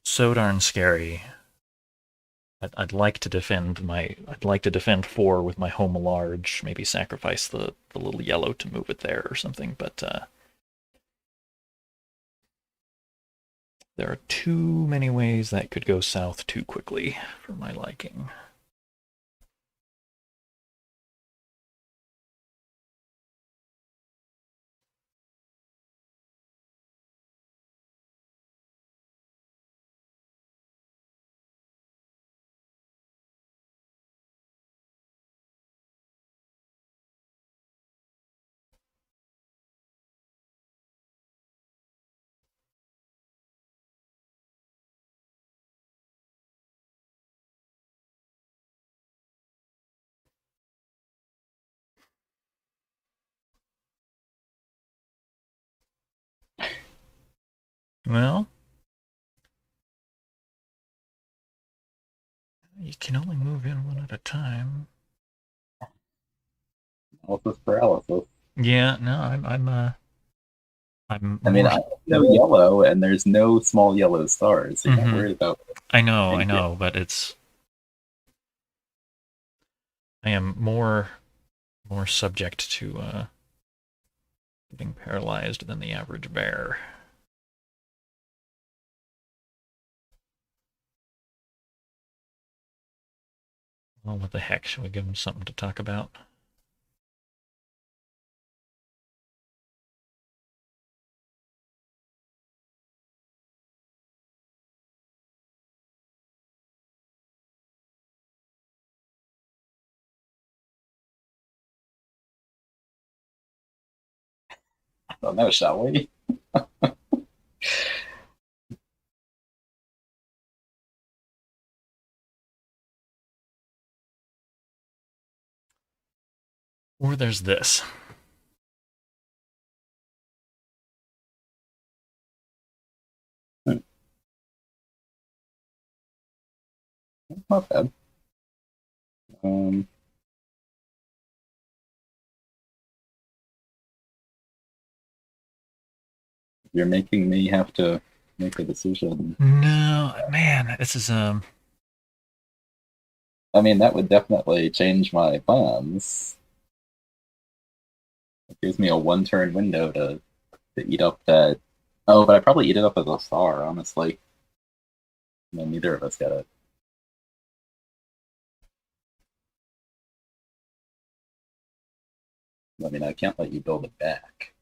so darn scary. I'd like to defend my. I'd like to defend four with my home large. Maybe sacrifice the little yellow to move it there or something. But there are too many ways that could go south too quickly for my liking. Well, you can only move in one at a time. Analysis paralysis. Yeah, no, I'm I mean, more. I have no yellow, and there's no small yellow stars, so you're not Mm-hmm. worried about I anything. know, but it's. I am more subject to getting paralyzed than the average bear. Well, what the heck? Should we give him something to talk about? I don't know, shall we? Or there's this. Hmm, not bad. Um, you're making me have to make a decision. No, man, this is I mean, that would definitely change my plans. It gives me a one-turn window to eat up that. Oh, but I probably eat it up as a star, honestly. No, neither of us get it. I mean, I can't let you build it back.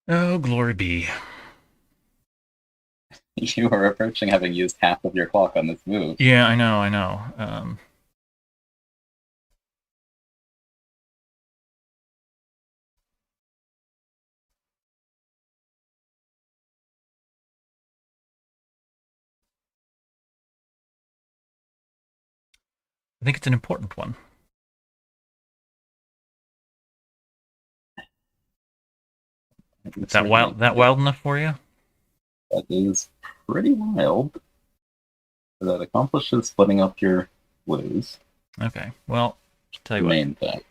oh glory be. You are approaching having used half of your clock on this move. Yeah, I know, I know. I think it's an important one. It's certainly That wild enough for you? that is pretty wild. That accomplishes splitting up your blues, Okay. Well, tell you the what. main thing,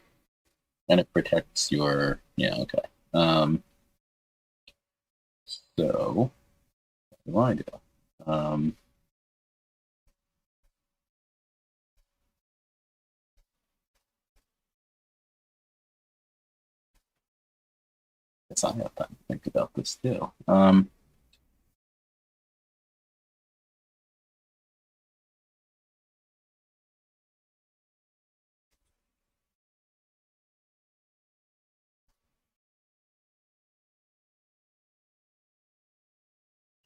and it protects your. Yeah, okay. Um, so what do I do? Guess I have time to think about this too.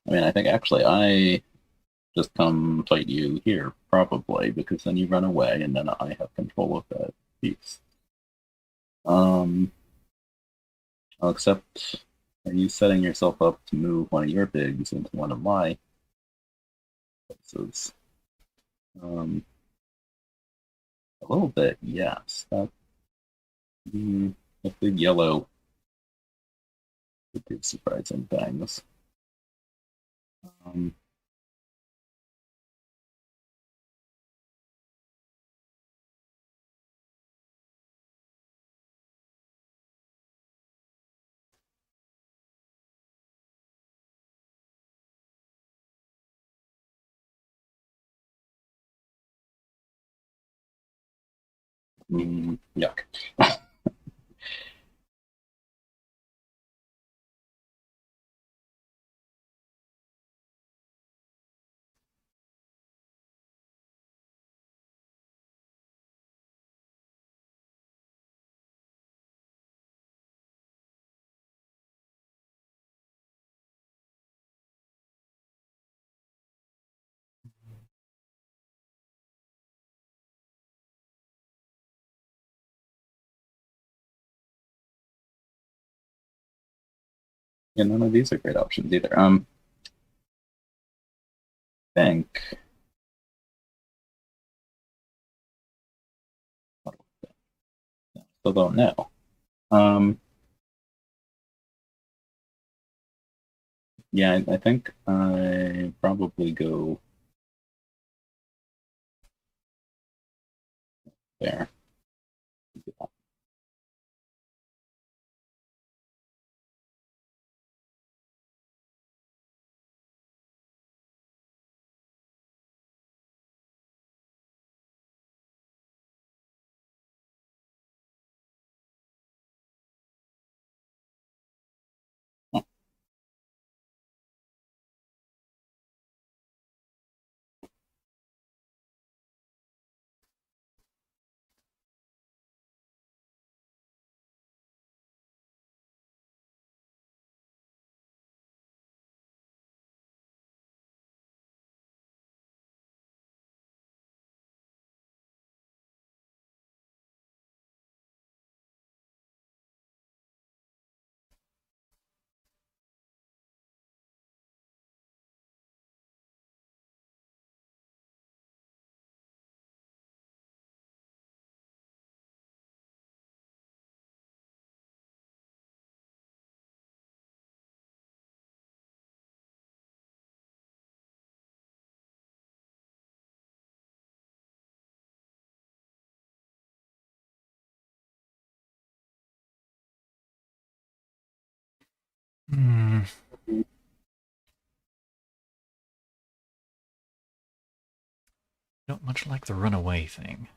I mean, I think actually I just come fight you here, probably, because then you run away and then I have control of that piece. Well, except, are you setting yourself up to move one of your bigs into one of my places? Um, a little bit, yes. That, a big yellow would do surprising things. Um, Yuck. Yeah, none of these are great options either. Think. Still don't know. Um, yeah, I think I probably go there. Hmm. Don't much like the runaway thing.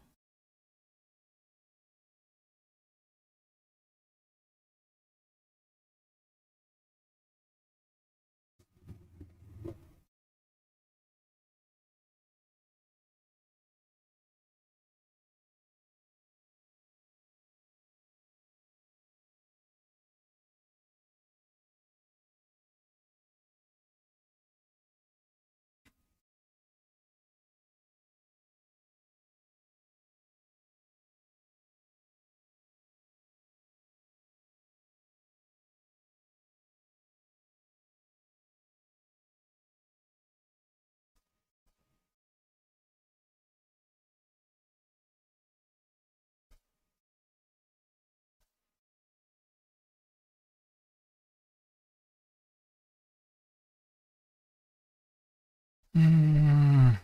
Hmm.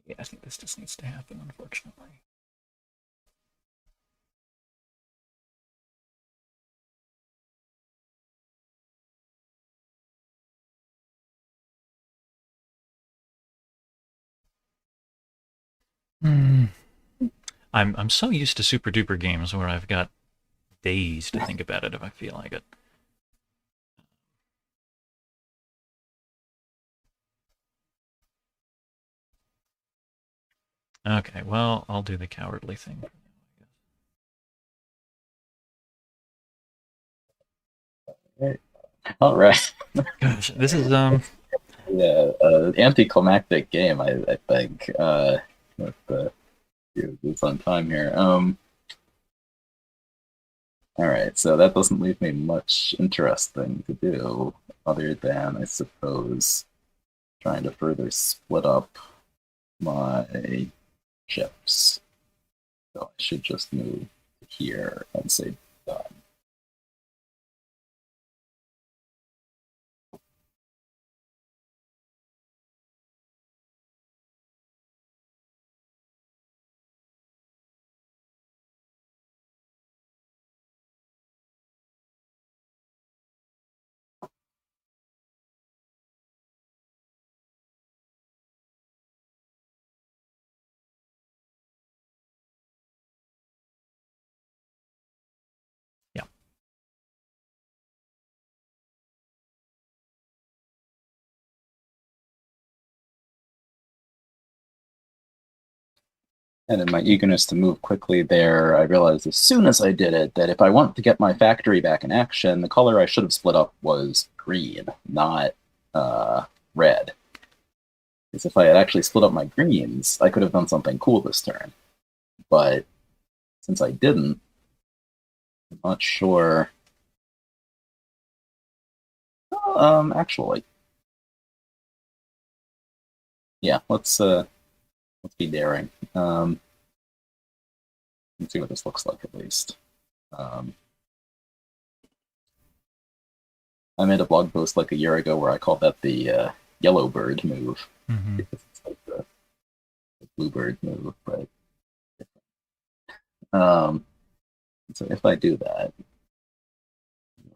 Yeah, I think this just needs to happen, unfortunately. Hmm. I'm so used to super duper games where I've got days to think about it if I feel like it. Okay, well, I'll do the cowardly thing. All right. Gosh, this is Yeah, anticlimactic game, I think. With it's on time here. All right, so that doesn't leave me much interesting to do, other than, I suppose, trying to further split up my ships. So I should just move here and say done. yeah. And in my eagerness to move quickly there, I realized as soon as I did it that if I want to get my factory back in action, the color I should have split up was green, not red. Because if I had actually split up my greens, I could have done something cool this turn. But since I didn't, I'm not sure. Actually, yeah, let's be daring. Let's see what this looks like at least. Um, I made a blog post like a year ago where I called that the yellow bird move. Mm-hmm. Because it's like the bluebird move, but um, so if I do that,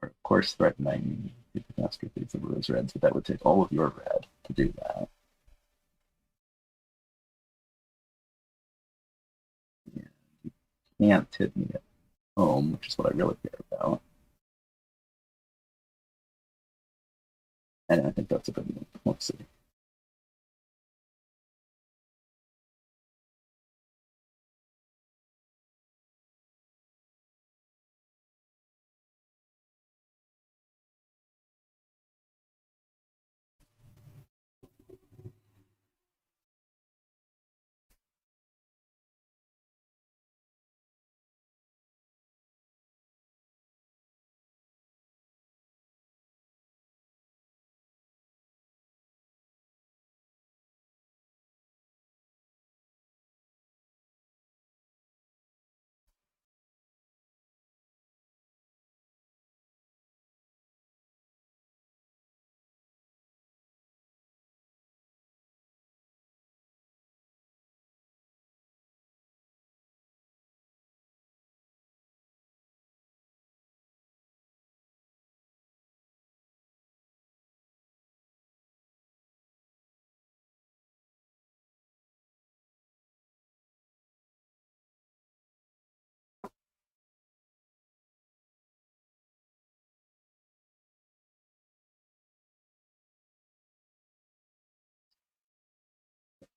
you're of course threatening the catastrophes of rose reds, but that would take all of your red to do that. Yeah. You can't hit me at home, which is what I really care about. And I think that's a good move. Let's see.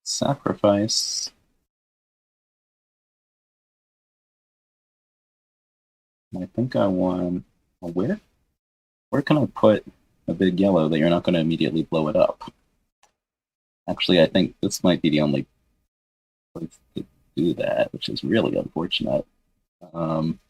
Sacrifice. I think I want. Well, where can I put a big yellow that you're not going to immediately blow it up? Actually, I think this might be the only place to do that, which is really unfortunate. Um,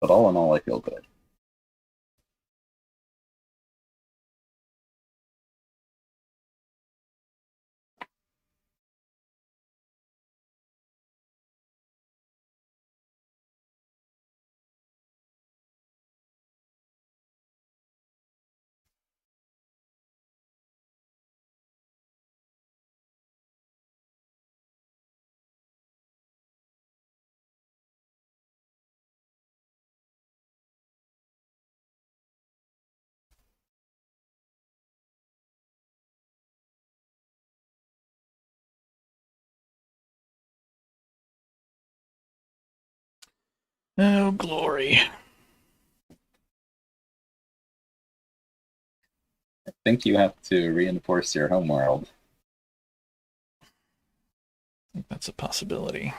but all in all, I feel good. Oh, glory. I think you have to reinforce your homeworld. I think that's a possibility.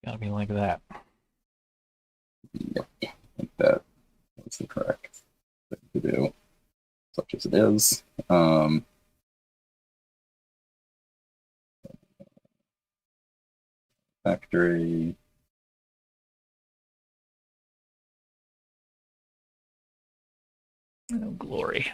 Gotta be like that. Yep, I think that is the correct thing to do, such as it is. Factory. Oh, glory.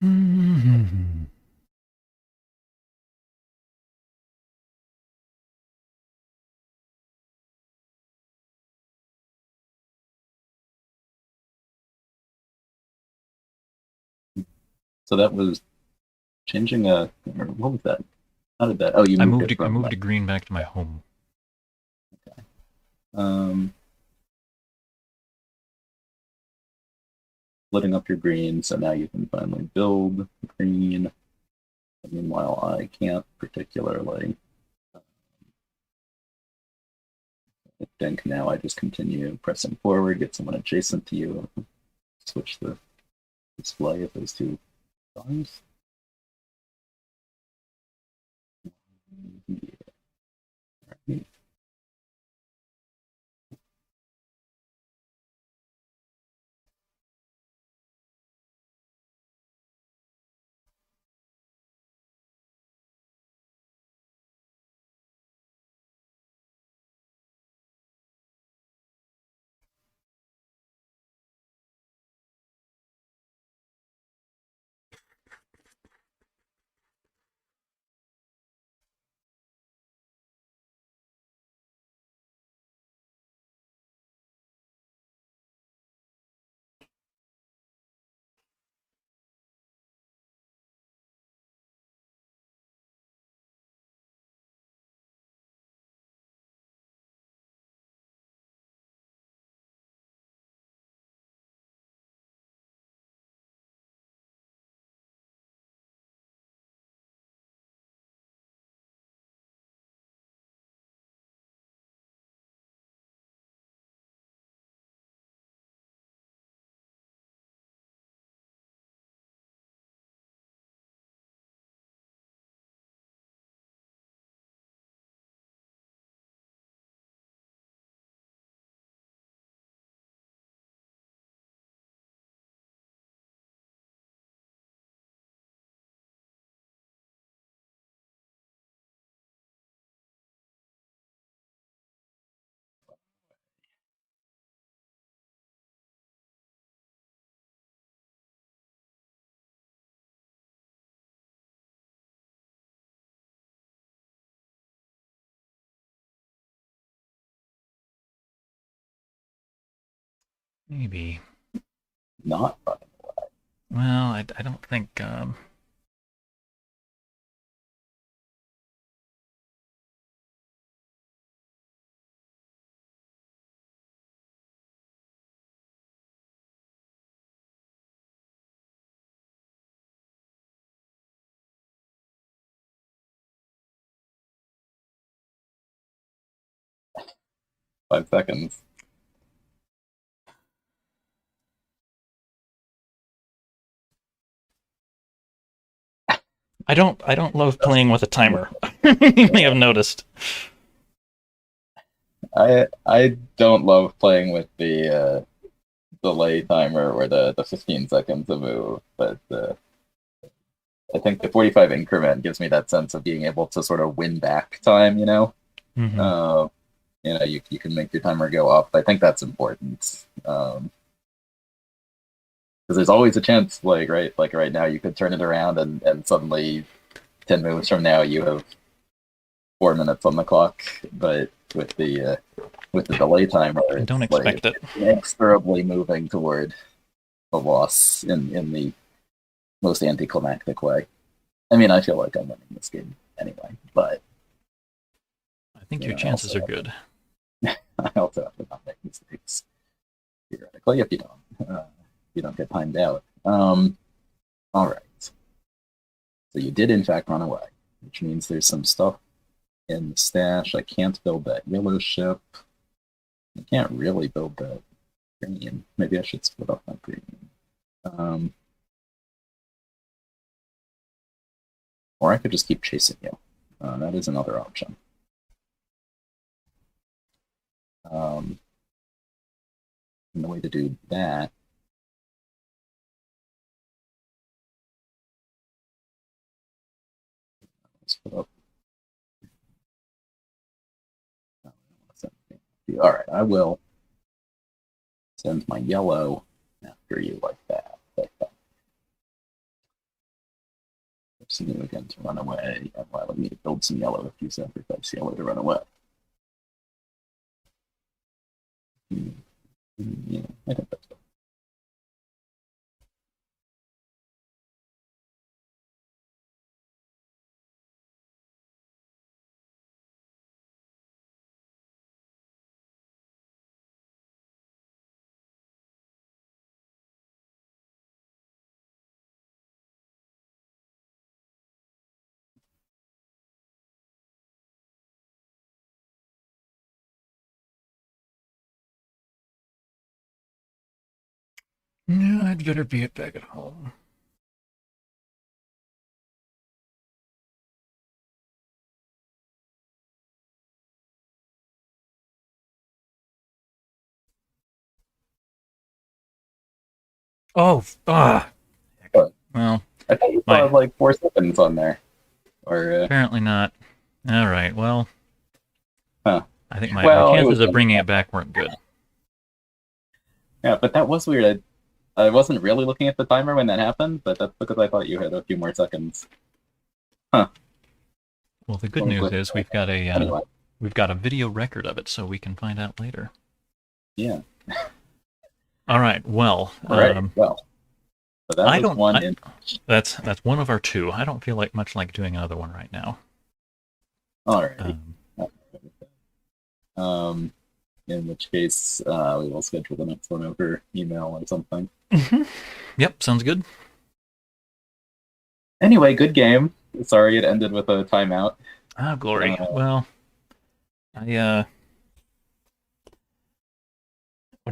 Mm-hmm. So that was changing a. What was that? How did that? Oh, you I moved moved it a, I from. moved a green back to my home. Um, Splitting up your green, so now you can finally build green. Meanwhile, I can't particularly. I think now I just continue pressing forward, get someone adjacent to you, switch the display of those two stars. Yeah. Right. Maybe. Not running. Well, I don't think. 5 seconds. I don't love playing with a timer. You may have noticed. I don't love playing with delay timer or the 15 seconds to move, but I think the 45 increment gives me that sense of being able to sort of win back time, you know? Mm-hmm. You can make your timer go up. I think that's important. Because there's always a chance, like right now, you could turn it around and suddenly 10 moves from now you have 4 minutes on the clock. But with the delay timer, I don't it's like expect it. inexorably moving toward a loss in the most anticlimactic way. I mean, I feel like I'm winning this game anyway, but I think your chances are good. I also have to not make mistakes theoretically if you don't get timed out. All right. So you did in fact run away, which means there's some stuff in the stash. I can't build that yellow ship. I can't really build that green. Maybe I should split up my green. Or I could just keep chasing you. That is another option. And the way to do that is put up. All right, I will send my yellow after you like that. Forcing you again to run away, and allowing me to build some yellow if you sacrifice yellow to run away. Yeah, I think that's good. No, I'd better be back at home. Oh, well, I thought you still have like 4 seconds on there. Or apparently not. All right, well, huh. I think my Well, chances of bringing it back weren't good. Yeah, but that was weird. I wasn't really looking at the timer when that happened, but that's because I thought you had a few more seconds. Huh. Well, the good news is we've got Anyway, a video record of it, so we can find out later. yeah. All right. Well, Well, so that was one. That's one of our two. I don't feel like much like doing another one right now. All right. In which case, we will schedule the next one over email or something. Mm-hmm. Yep, sounds good. Anyway, good game. Sorry it ended with a timeout. Ah, glory. Well,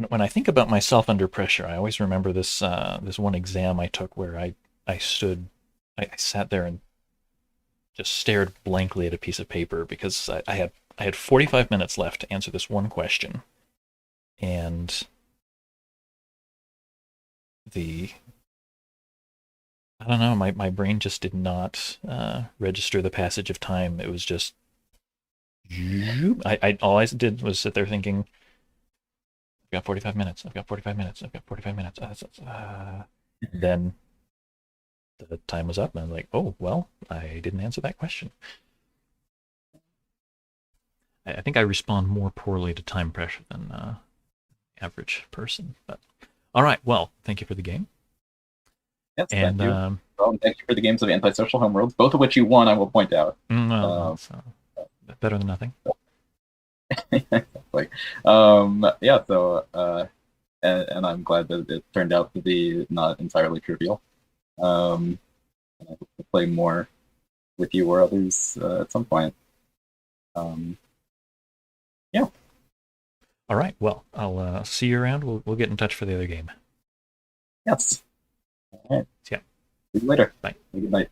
when I think about myself under pressure, I always remember this this one exam I took where I sat there and just stared blankly at a piece of paper because I had 45 minutes left to answer this one question, and I don't know, my brain just did not register the passage of time. It was just all I did was sit there thinking, I've got 45 minutes. I've got 45 minutes. I've got 45 minutes. Then the time was up, and I was like, oh, well, I didn't answer that question. I think I respond more poorly to time pressure than average person. But all right, well, thank you for the game. Yes, and thank you. Thank you for the games of Antisocial Homeworlds, both of which you won, I will point out. Well, better than nothing. Exactly. Yeah, so and I'm glad that it turned out to be not entirely trivial. And I hope to play more with you or others at some point. Yeah. All right. Well, I'll see you around. We'll get in touch for the other game. Yes. All right. Yeah. See you later. Bye. Good night.